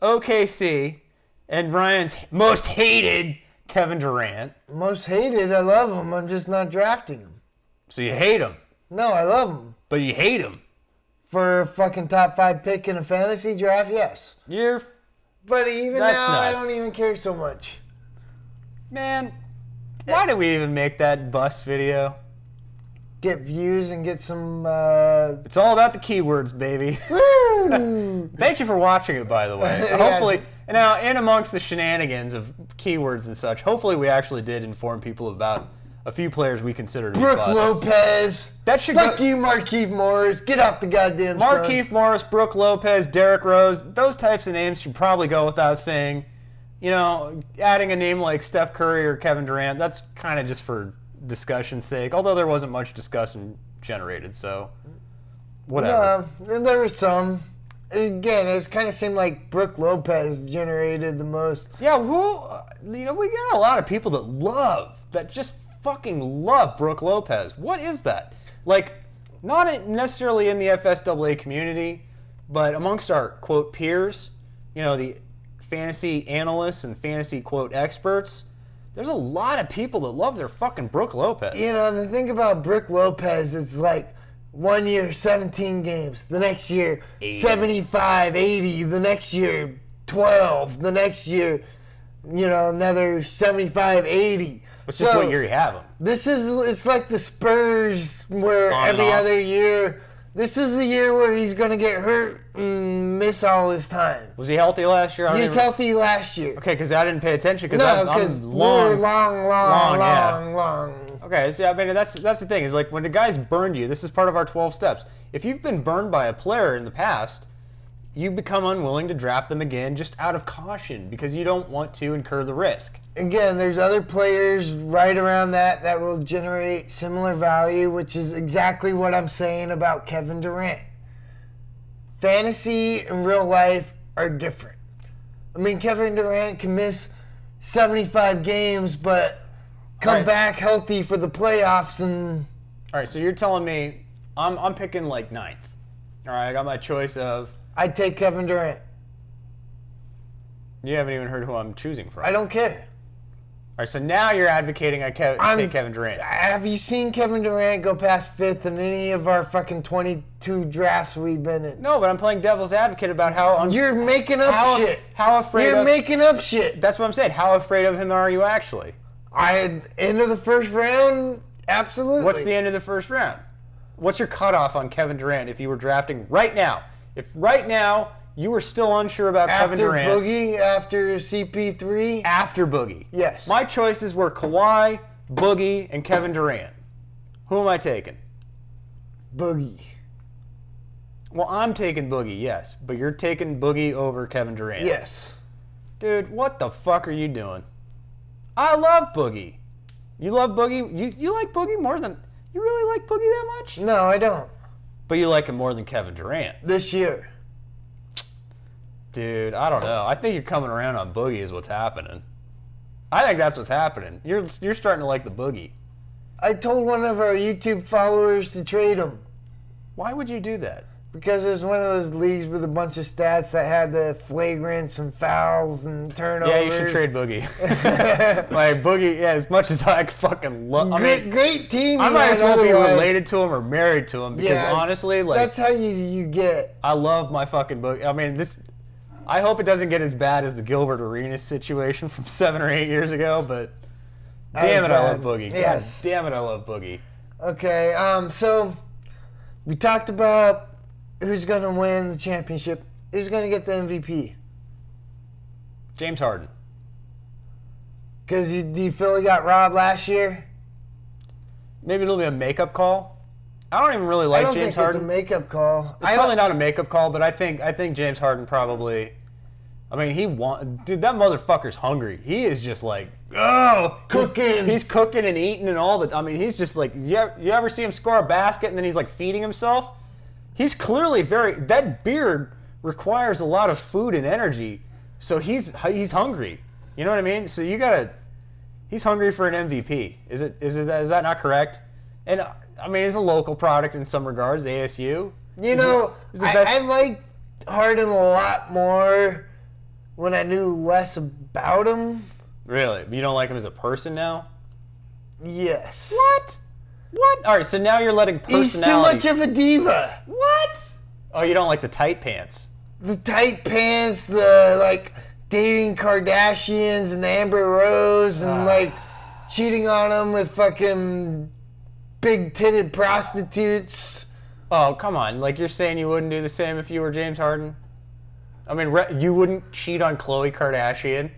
OKC and Ryan's most hated Kevin Durant. Most hated, I love him. I'm just not drafting him. So you hate him, No, I love him. but you hate him. For a fucking top 5 pick in a fantasy draft, yes. But even That's now, I nuts. don't even care so much. Man, why did we even make that bus video? Get views and get some. It's all about the keywords, baby. Woo! Thank you for watching it, by the way. Yeah. Hopefully, now in amongst the shenanigans of keywords and such, hopefully we actually did inform people about a few players we consider to be Brooke busts. Lopez. That should Fuck go. you, Markieff Morris. Get off the goddamn sun. Markieff Morris, Brooke Lopez, Derrick Rose, those types of names should probably go without saying. You know, adding a name like Steph Curry or Kevin Durant, that's kind of just for discussion's sake. Although there wasn't much discussion generated, so whatever. No, there was some. Again, it kind of seemed like Brooke Lopez generated the most. Yeah, we got a lot of people that just fucking love Brooke Lopez. What is that? Like, not necessarily in the FSAA community, but amongst our, quote, peers, the fantasy analysts and fantasy, quote, experts, there's a lot of people that love their fucking Brooke Lopez. The thing about Brooke Lopez is like, 1 year, 17 games. The next year, 80. 75, 80. The next year, 12. The next year, another 75, 80. It's just what year you have him. It's like the Spurs where On and every off. other year. This is the year where he's going to get hurt and miss all his time. Was he healthy last year? He was healthy last year. Okay, because I didn't pay attention because No, because I'm we're long. long. Okay, so I mean that's the thing is like when the guy's burned you, this is part of our 12 steps. If you've been burned by a player in the past, you become unwilling to draft them again just out of caution because you don't want to incur the risk. Again, there's other players right around that will generate similar value, which is exactly what I'm saying about Kevin Durant. Fantasy and real life are different. I mean, Kevin Durant can miss 75 games, but come back healthy for the playoffs. And all right, so you're telling me I'm picking like 9th. All right, I got my choice of. I'd take Kevin Durant. You haven't even heard who I'm choosing from. I don't care. All right, so now you're advocating I take Kevin Durant. Have you seen Kevin Durant go past 5th in any of our fucking 22 drafts we've been in? No, but I'm playing devil's advocate about how you're making up shit. How afraid You're making up shit. That's what I'm saying. How afraid of him are you actually? End of the first round, absolutely. What's the end of the first round? What's your cutoff on Kevin Durant if you were drafting right now? If right now you were still unsure about Kevin Durant. After Boogie, after CP3? After Boogie. Yes. My choices were Kawhi, Boogie, and Kevin Durant. Who am I taking? Boogie. Well, I'm taking Boogie, yes. But you're taking Boogie over Kevin Durant. Yes. Dude, what the fuck are you doing? I love Boogie. You love Boogie? You like Boogie more than... You really like Boogie that much? No, I don't. But you like him more than Kevin Durant. This year. Dude, I don't know. I think you're coming around on Boogie is what's happening. I think that's what's happening. You're starting to like the Boogie. I told one of our YouTube followers to trade him. Why would you do that? Because it was one of those leagues with a bunch of stats that had the flagrants and fouls and turnovers. Yeah, you should trade Boogie. Like, Boogie, yeah, as much as I fucking love... Great team. I might as well be related to him or married to him because honestly, like... That's how you get. I love my fucking Boogie. I mean, this... I hope it doesn't get as bad as the Gilbert Arenas situation from 7 or 8 years ago, but... Damn it, I love Boogie. Yes. God damn it, I love Boogie. Okay, so... We talked about... Who's going to win the championship? Who's going to get the MVP? James Harden. Because do you feel he got robbed last year? Maybe it'll be a makeup call. I don't even really like James Harden. It's a makeup call. It's probably not a makeup call, but I think James Harden probably... I mean, dude, that motherfucker's hungry. He is just like, cooking. He's cooking and eating and all that. I mean, he's just like, you ever see him score a basket and then he's like feeding himself? He's clearly that beard requires a lot of food and energy, so he's hungry. You know what I mean? So he's hungry for an MVP. Is that not correct? And I mean, it's a local product in some regards, ASU. I liked Harden a lot more when I knew less about him. Really? You don't like him as a person now? Yes. What? All right, so now you're letting personality... He's too much of a diva. What? Oh, you don't like the tight pants. The tight pants, the, dating Kardashians and Amber Rose and, cheating on them with fucking big-titted prostitutes. Oh, come on. Like, you're saying you wouldn't do the same if you were James Harden? I mean, you wouldn't cheat on Khloe Kardashian?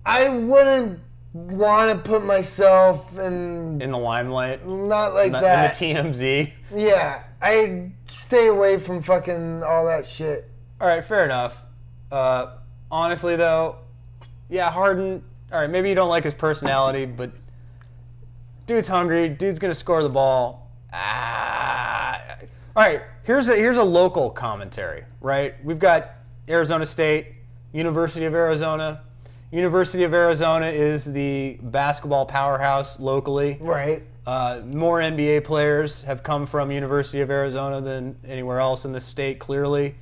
I wouldn't want to put myself in the limelight, not like that. In the TMZ. Yeah, I stay away from fucking all that shit. All right, fair enough. Honestly, though, yeah, Harden. All right, maybe you don't like his personality, but dude's hungry. Dude's gonna score the ball. All right, here's a local commentary. Right, we've got Arizona State, University of Arizona. University of Arizona is the basketball powerhouse locally. Right. More NBA players have come from University of Arizona than anywhere else in the state, clearly.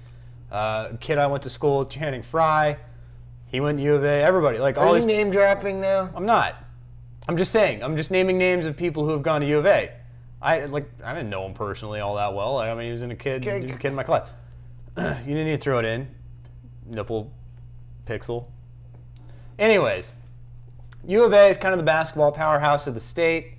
Kid I went to school with, Channing Frye, he went to U of A. Everybody. Are you name dropping now? I'm not. I'm just saying. I'm just naming names of people who have gone to U of A. I didn't know him personally all that well. I mean, he was a kid in my class. You didn't need to throw it in. Nipple pixel. Anyways, U of A is kind of the basketball powerhouse of the state.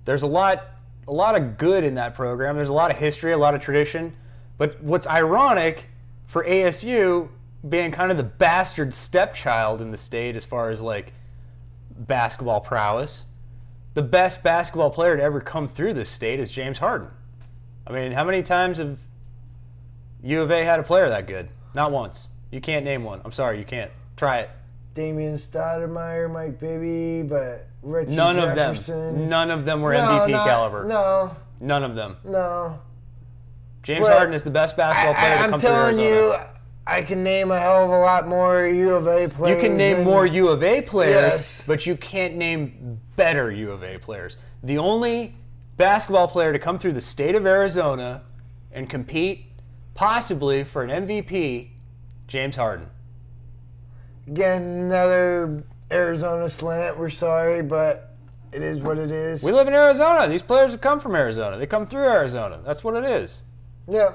There's a lot of good in that program. There's a lot of history, a lot of tradition. But what's ironic for ASU being kind of the bastard stepchild in the state as far as like basketball prowess, the best basketball player to ever come through this state is James Harden. I mean, how many times have U of A had a player that good? Not once. You can't name one. I'm sorry, you can't. Try it. Damian Stoudemire, Mike Bibby, but Richie None of Jefferson. them. None of them were MVP caliber. No. None of them. No. James Harden is the best basketball player to come through Arizona. I'm telling you, I can name a hell of a lot more U of A players. You can name more U of A players, yes, but you can't name better U of A players. The only basketball player to come through the state of Arizona and compete possibly for an MVP, James Harden. Again, another Arizona slant. We're sorry, but it is what it is. We live in Arizona. These players have come from Arizona. They come through Arizona. That's what it is. Yeah.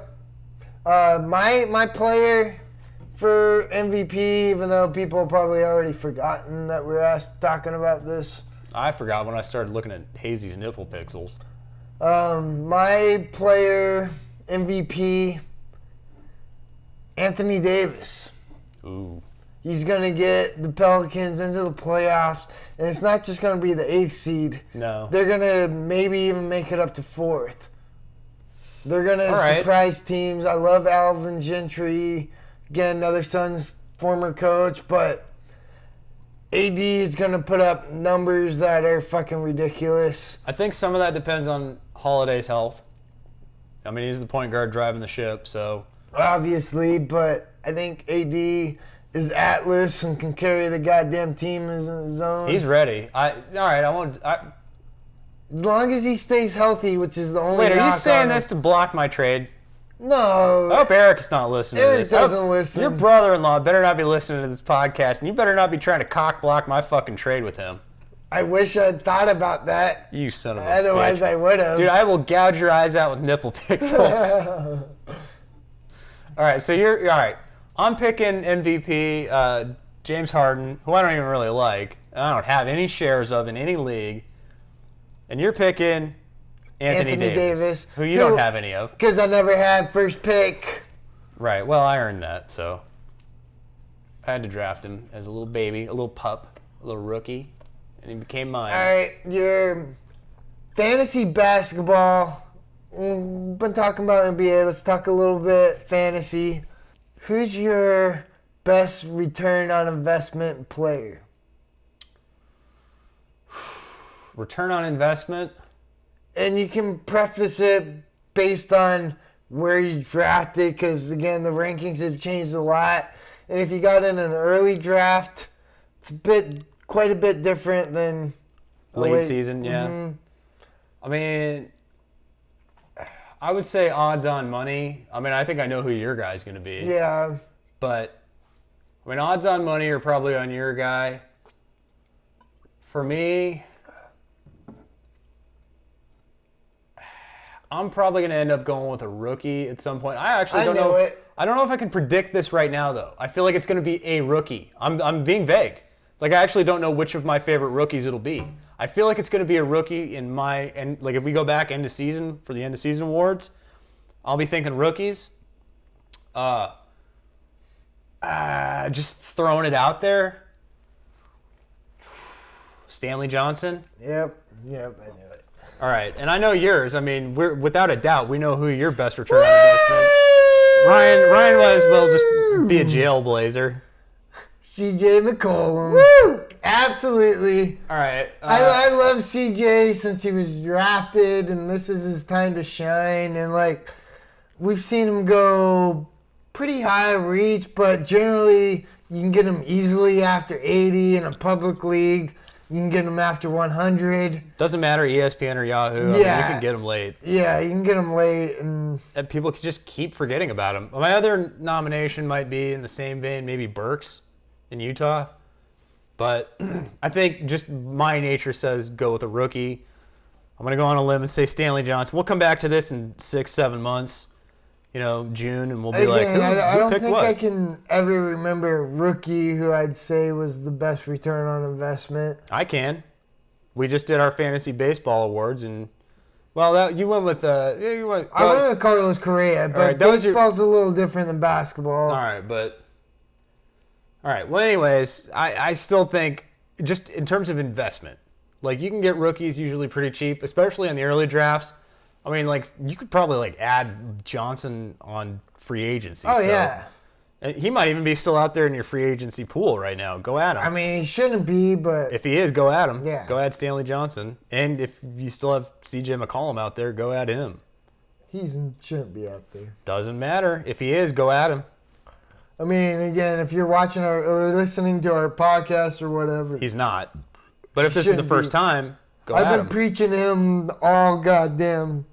My player for MVP, even though people probably already forgotten that we're talking about this. I forgot when I started looking at Hazy's nipple pixels. My player MVP, Anthony Davis. Ooh. He's going to get the Pelicans into the playoffs, and it's not just going to be the 8th seed. No. They're going to maybe even make it up to 4th. They're going to surprise teams. I love Alvin Gentry. Again, another Suns former coach, but AD is going to put up numbers that are fucking ridiculous. I think some of that depends on Holiday's health. I mean, he's the point guard driving the ship, so. Obviously, but I think AD is Atlas and can carry the goddamn team in his own. He's ready. As long as he stays healthy, which is the only. Wait, are you saying this to block my trade? No. I hope Eric's not listening to this. Eric doesn't listen. Your brother-in-law better not be listening to this podcast, and you better not be trying to cock block my fucking trade with him. I wish I'd thought about that. You son of a Otherwise, bitch. I would have. Dude, I will gouge your eyes out with nipple pixels. All right, so you're all right. I'm picking MVP James Harden, who I don't even really like. I don't have any shares of in any league. And you're picking Anthony Davis, who you don't have any of. Because I never had first pick. Right, well, I earned that, so I had to draft him as a little baby, a little pup, a little rookie, and he became mine. All right, your fantasy basketball. We've been talking about NBA. Let's talk a little bit fantasy. Who's your best return on investment player? Return on investment? And you can preface it based on where you drafted, because, again, the rankings have changed a lot. And if you got in an early draft, it's quite a bit different than late season, yeah. Mm-hmm. I mean, I would say odds on money. I mean, I think I know who your guy's going to be. Yeah. But, I mean, odds on money are probably on your guy. For me, I'm probably going to end up going with a rookie at some point. I don't know if I can predict this right now, though. I feel like it's going to be a rookie. I'm being vague. Like, I actually don't know which of my favorite rookies it'll be. I feel like it's going to be a rookie like if we go back end of season for the end of season awards, I'll be thinking rookies. Just throwing it out there. Stanley Johnson. Yep, I knew it. All right, and I know yours. I mean, we're without a doubt, we know who your best return on investment. Ryan might as well just be a jailblazer. CJ McCollum. Woo! Absolutely. All right. I love CJ since he was drafted, and this is his time to shine. And, like, we've seen him go pretty high reach, but generally you can get him easily after 80 in a public league. You can get him after 100. Doesn't matter, ESPN or Yahoo. I mean, you can get him late. Yeah, you can get him late. And people can just keep forgetting about him. My other nomination might be in the same vein, maybe Burks in Utah. But I think just my nature says go with a rookie. I'm going to go on a limb and say Stanley Johnson. We'll come back to this in 6-7 months, June, and we'll be like, who I don't picked think what? I can ever remember a rookie who I'd say was the best return on investment. I can. We just did our fantasy baseball awards, and you went with I went with Carlos Correa, but baseball's a little different than basketball. All right. Well, anyways, I still think just in terms of investment, like you can get rookies usually pretty cheap, especially in the early drafts. I mean, like you could probably like add Johnson on free agency. Oh, yeah. He might even be still out there in your free agency pool right now. Go at him. I mean, he shouldn't be, but... If he is, go at him. Yeah. Go at Stanley Johnson. And if you still have C.J. McCollum out there, go at him. He shouldn't be out there. Doesn't matter. If he is, go at him. I mean, again, if you're watching or listening to our podcast or whatever... He's not. But if this is the first time, go at him. I've been preaching him all goddamn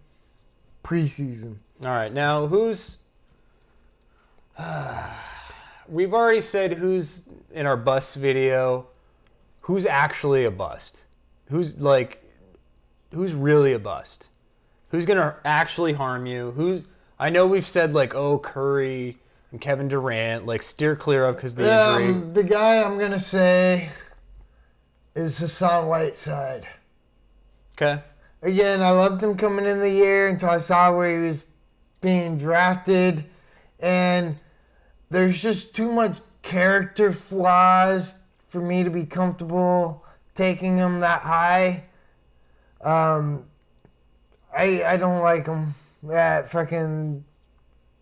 preseason. All right. Now, who's... We've already said who's in our bust video. Who's actually a bust? Who's really a bust? Who's gonna actually harm you? I know we've said Curry and Kevin Durant, steer clear of because the injury. The guy I'm gonna say is Hassan Whiteside. Okay. Again, I loved him coming in the year until I saw where he was being drafted, and there's just too much character flaws for me to be comfortable taking him that high. I don't like him at fucking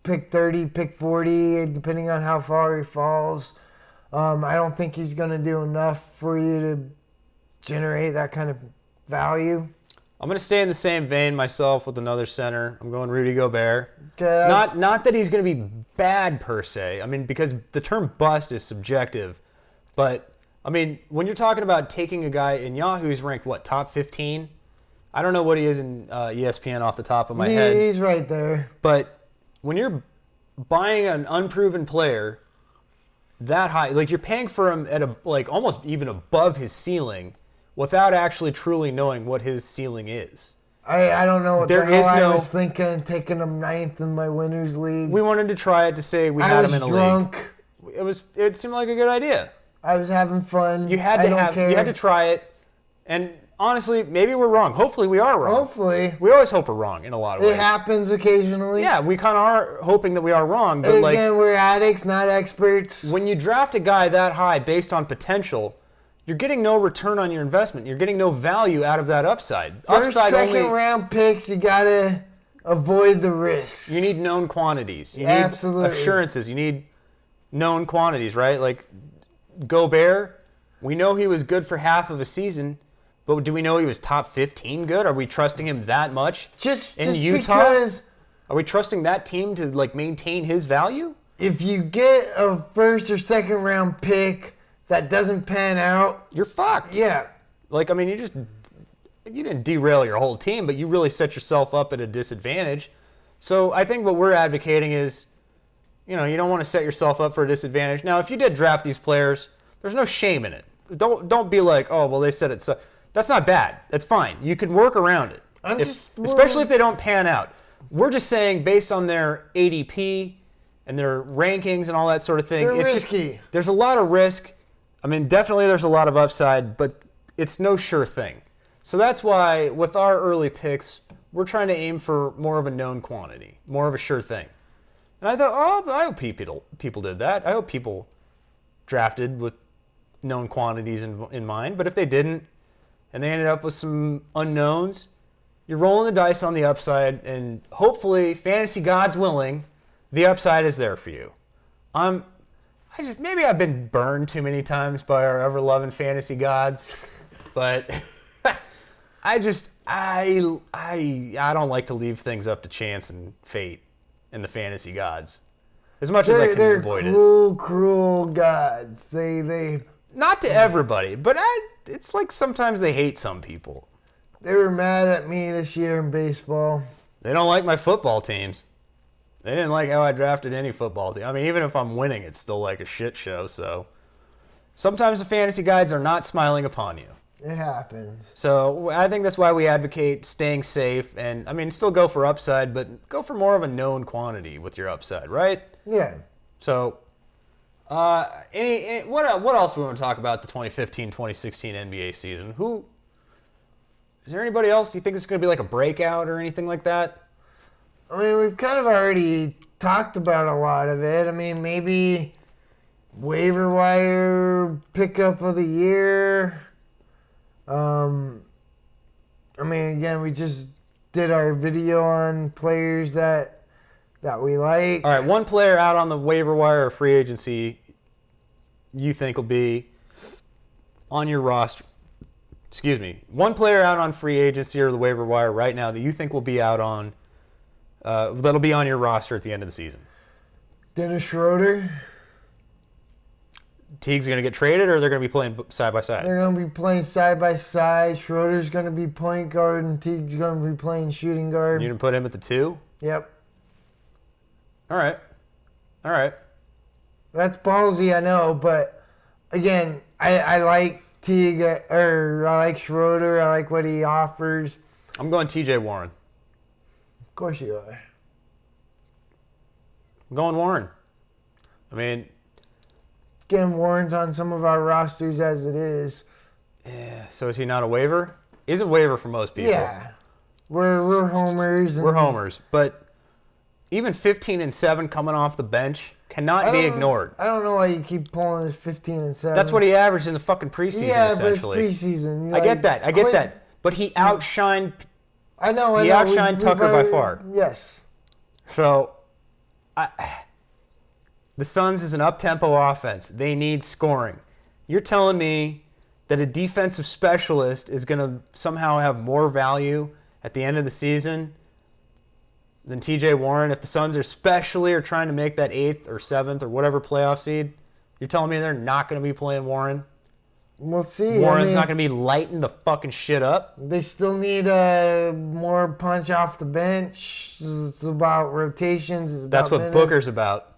pick 30, pick 40, depending on how far he falls. I don't think he's going to do enough for you to generate that kind of value. I'm going to stay in the same vein myself with another center. I'm going Rudy Gobert. Okay, not that he's going to be bad per se. I mean, because the term bust is subjective. But, I mean, when you're talking about taking a guy in Yahoo who's ranked, top 15? I don't know what he is in ESPN off the top of my head. He's right there. But when you're buying an unproven player that high, you're paying for him at almost even above his ceiling, without actually truly knowing what his ceiling is. I don't know what the hell I was thinking, taking him 9th in my winners league. We wanted to try it to say we had him in a drunk. League. It seemed like a good idea. I was having fun. You had to try it, and honestly, maybe we're wrong. Hopefully, we are wrong. Hopefully, we always hope we're wrong in a lot of ways. It happens occasionally. Yeah, we kind of are hoping that we are wrong, but again, we're addicts, not experts. When you draft a guy that high based on potential, you're getting no return on your investment. You're getting no value out of that upside. First, second round picks, you gotta avoid the risks. You need known quantities. You need assurances. You need known quantities, right? Gobert, we know he was good for half of a season, but do we know he was top 15 good? Are we trusting him that much? Just Utah? Because are we trusting that team to maintain his value? If you get a first or second round pick that doesn't pan out, you're fucked. Yeah. You didn't derail your whole team, but you really set yourself up at a disadvantage. So I think what we're advocating is, you don't want to set yourself up for a disadvantage. Now, if you did draft these players, there's no shame in it. Don't be like, oh, well, they said it. So that's not bad. That's fine. You can work around it. Especially if they don't pan out. We're just saying based on their ADP and their rankings and all that sort of thing. They're risky. There's a lot of risk. I mean, definitely there's a lot of upside, but it's no sure thing. So that's why with our early picks, we're trying to aim for more of a known quantity, more of a sure thing. And I thought, I hope people did that. I hope people drafted with known quantities in mind. But if they didn't, and they ended up with some unknowns, you're rolling the dice on the upside, and hopefully, fantasy gods willing, the upside is there for you. Maybe I've been burned too many times by our ever-loving fantasy gods, but I don't like to leave things up to chance and fate and the fantasy gods as much as I can avoid it. They're cruel gods. They not to everybody, but it's like sometimes they hate some people. They were mad at me this year in baseball. They don't like my football teams. They didn't like how I drafted any football team. I mean, even if I'm winning, it's still like a shit show. So sometimes the fantasy guides are not smiling upon you. It happens. So I think that's why we advocate staying safe and, I mean, still go for upside, but go for more of a known quantity with your upside, right? Yeah. So, what else do we want to talk about the 2015-2016 NBA season? Is there anybody else you think is going to be like a breakout or anything like that? I mean, we've kind of already talked about a lot of it. I mean, maybe waiver wire pickup of the year. I mean, again, we just did our video on players that we like. All right, one player out on the waiver wire or free agency you think will be on your roster. Excuse me. One player out on free agency or the waiver wire right now that you think will be out on, that'll be on your roster at the end of the season. Dennis Schroeder. Teague's going to get traded, or they're going to be playing side by side? They're going to be playing side by side. Schroeder's going to be point guard, and Teague's going to be playing shooting guard. You going to put him at the 2? Yep. All right. That's ballsy, I know, but again, I like Teague, or I like Schroeder. I like what he offers. I'm going T.J. Warren. Of course you are. I'm going Warren. I mean, Again, Warren's on some of our rosters as it is. yeah. So is he not a waiver? He's a waiver for most people. Yeah. We're homers. We're homers, but even 15 and 7 coming off the bench cannot be ignored. I don't know why you keep pulling this 15 and 7. That's what he averaged in the fucking preseason, essentially. Yeah, but it's preseason. I get that. But he outshined. I know. He outshined Tucker by far. Yes. So, the Suns is an up-tempo offense. They need scoring. You're telling me that a defensive specialist is going to somehow have more value at the end of the season than T.J. Warren? If the Suns are trying to make that 8th or 7th or whatever playoff seed, you're telling me they're not going to be playing Warren? We'll see. Warren's not going to be lighting the fucking shit up? They still need more punch off the bench. It's about rotations. It's about That's what minutes. Booker's about.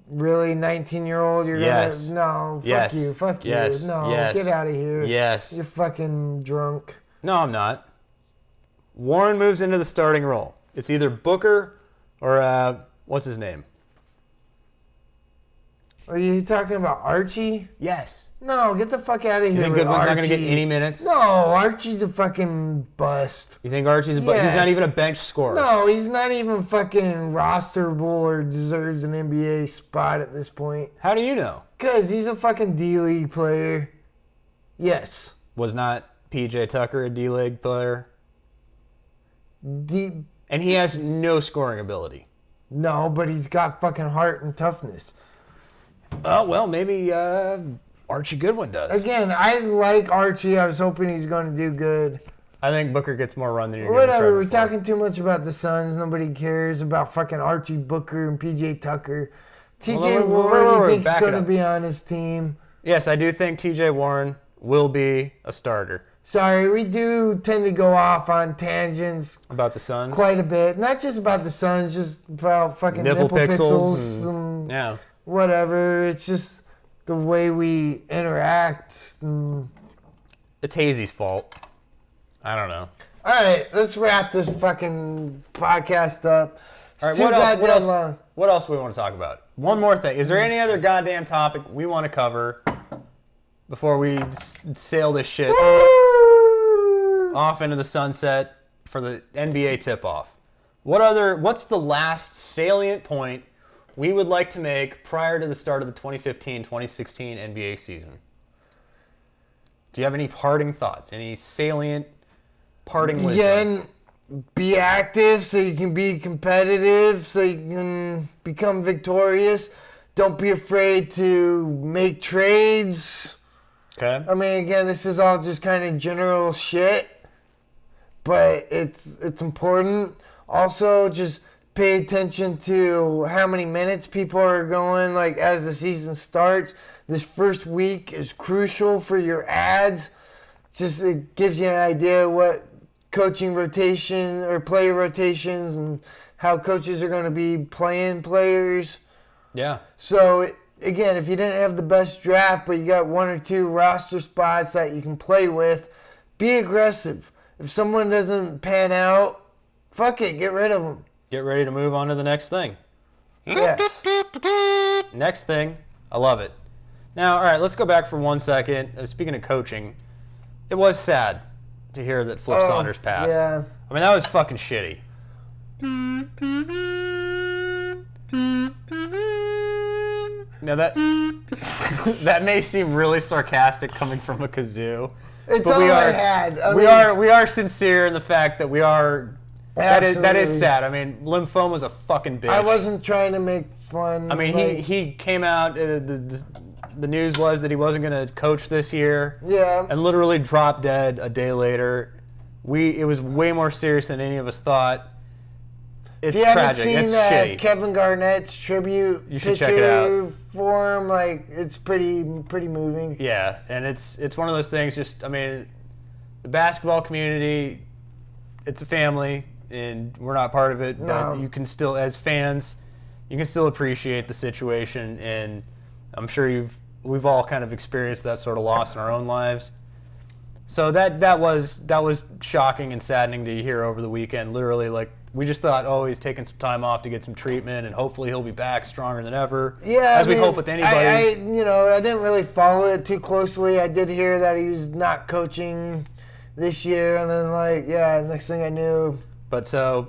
Really, 19-year-old? You're Yes. gonna Yes. Fuck you. Yes. No, Yes. get out of here. Yes. You're fucking drunk. No, I'm not. Warren moves into the starting role. It's either Booker or, what's his name? Are you talking about Archie? Yes. No, get the fuck out of here. You think with Goodwin's not Archie. going to get any minutes? No, Archie's a fucking bust. You think Archie's a He's Yes. not even a bench scorer. No, he's not even fucking rosterable or deserves an NBA spot at this point. How do you know? Because he's a fucking D-League player. Yes. Was not PJ Tucker a D-League player? And he has no scoring ability. No, but he's got fucking heart and toughness. Oh, well, maybe Archie Goodwin does. Again, I like Archie. I was hoping he's going to do good. I think Booker gets more run than you're Whatever, we're talking too much about the Suns. Nobody cares about fucking Archie, Booker, and PJ Tucker. TJ Warren, you think he's going to be on his team? Yes, I do think TJ Warren will be a starter. Sorry, we do tend to go off on tangents About the Suns? quite a bit. Not just about the Suns, just about fucking Nipple pixels and yeah. whatever. It's just the way we interact. It's Hazy's fault. I don't know. All right, let's wrap this fucking podcast up. All right, what else do we want to talk about? One more thing. Is there any other goddamn topic we want to cover before we sail this shit off into the sunset for the NBA tip-off? What's the last salient point we would like to make prior to the start of the 2015-2016 NBA season? Do you have any parting thoughts? Any salient parting wisdom? Again, be active so you can be competitive, so you can become victorious. Don't be afraid to make trades. Okay. I mean, again, this is all just kind of general shit, but it's important. Also, just pay attention to how many minutes people are going, like, as the season starts. This first week is crucial for your ads. Just it gives you an idea what coaching rotation or player rotations and how coaches are going to be playing players. Yeah. So again, if you didn't have the best draft, but you got 1 or 2 roster spots that you can play with, be aggressive. If someone doesn't pan out, fuck it, get rid of them. Get ready to move on to the next thing. Yes. Next thing, I love it. Now, all right, let's go back for 1 second. Speaking of coaching, it was sad to hear that Flip Saunders passed. Yeah. I mean, that was fucking shitty. Now that may seem really sarcastic coming from a kazoo. It's but all we are, I had. we are sincere in the fact that we are. That is sad. I mean, lymphoma's a fucking bitch. I wasn't trying to make fun. I mean, he came out. The news was that he wasn't going to coach this year. Yeah. And literally dropped dead a day later. It was way more serious than any of us thought. It's tragic. It's shitty. Kevin Garnett's tribute you should check it out. For him, like, it's pretty moving. Yeah, and it's one of those things. Just, I mean, the basketball community, it's a family, and we're not part of it. But you can still, as fans, you can still appreciate the situation, and I'm sure we've all kind of experienced that sort of loss in our own lives. So that was shocking and saddening to hear over the weekend. Literally, like, we just thought, oh, he's taking some time off to get some treatment, and hopefully he'll be back stronger than ever. Yeah, we hope with anybody. I didn't really follow it too closely. I did hear that he was not coaching this year, and then next thing I knew. But so,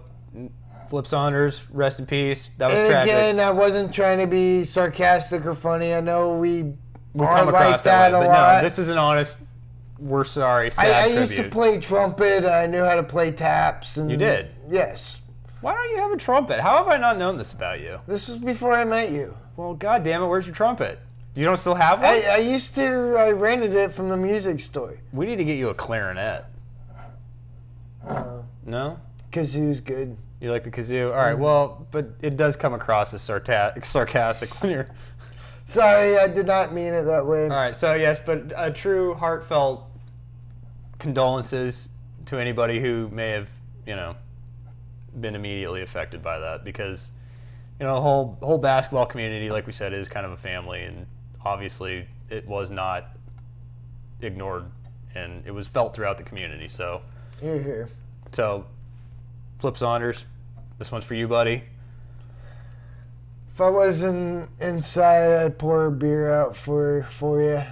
Flip Saunders, rest in peace. That was and tragic. Again, I wasn't trying to be sarcastic or funny. I know we come across that way, but no, this is an honest. We're sorry. Sad I tribute. used to play trumpet, and I knew how to play taps. And you did? Yes. Why don't you have a trumpet? How have I not known this about you? This was before I met you. Well, God damn it, where's your trumpet? You don't still have one? I used to. I rented it from the music store. We need to get you a clarinet. No? Kazoo's good. You like the kazoo? All right, well, but it does come across as sarcastic when you're... Sorry, I did not mean it that way. All right, so yes, but a true heartfelt condolences to anybody who may have, been immediately affected by that, because, the whole basketball community, like we said, is kind of a family, and obviously it was not ignored, and it was felt throughout the community. So, Here. So, Flip Saunders, this one's for you, buddy. If I wasn't inside, I'd pour a beer out for you.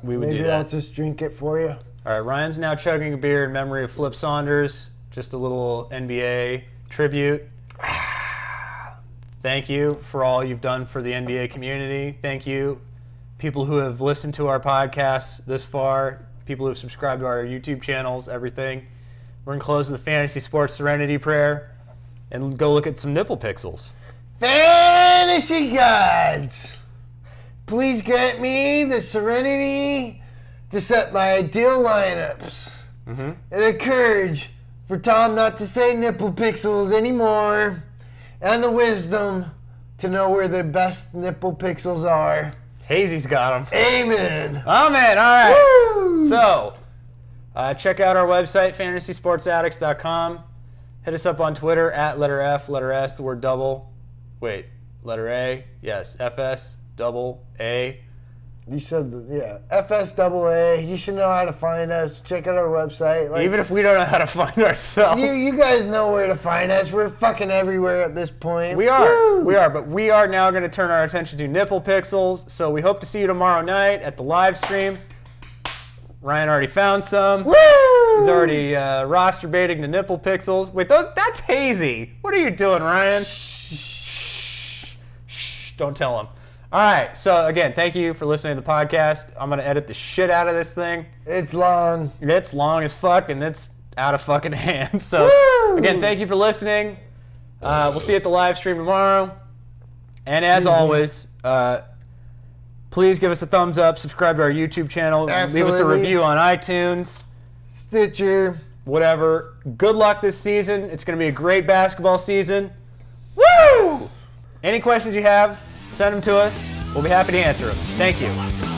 We would do that. Maybe I'll just drink it for you. All right, Ryan's now chugging a beer in memory of Flip Saunders. Just a little NBA tribute. Thank you for all you've done for the NBA community. Thank you, people who have listened to our podcasts this far, people who have subscribed to our YouTube channels, everything. We're going to close with the Fantasy Sports Serenity Prayer and go look at some nipple pixels. Fantasy gods, please grant me the serenity to set my ideal lineups, and the courage for Tom not to say nipple pixels anymore, and the wisdom to know where the best nipple pixels are. Hazy's got them. Amen. Amen. All right. Woo! So, check out our website, fantasysportsaddicts.com. Hit us up on Twitter at letter F, letter S, the word double. Wait, letter A? Yes, FS, double A. You said, FSAA. You should know how to find us. Check out our website. Even if we don't know how to find ourselves. You guys know where to find us. We're fucking everywhere at this point. We are. Woo! We are. But we are now going to turn our attention to nipple pixels. So we hope to see you tomorrow night at the live stream. Ryan already found some. Woo! He's already roster baiting the nipple pixels. Wait, that's hazy. What are you doing, Ryan? Shh. Don't tell him. All right. So, again, thank you for listening to the podcast. I'm going to edit the shit out of this thing. It's long. It's long as fuck, and it's out of fucking hand. So, Woo! Again, thank you for listening. We'll see you at the live stream tomorrow. And as always, please give us a thumbs up, subscribe to our YouTube channel, Absolutely. leave us a review on iTunes, Stitcher, whatever. Good luck this season. It's going to be a great basketball season. Woo! Any questions you have, send them to us. We'll be happy to answer them. Thank you.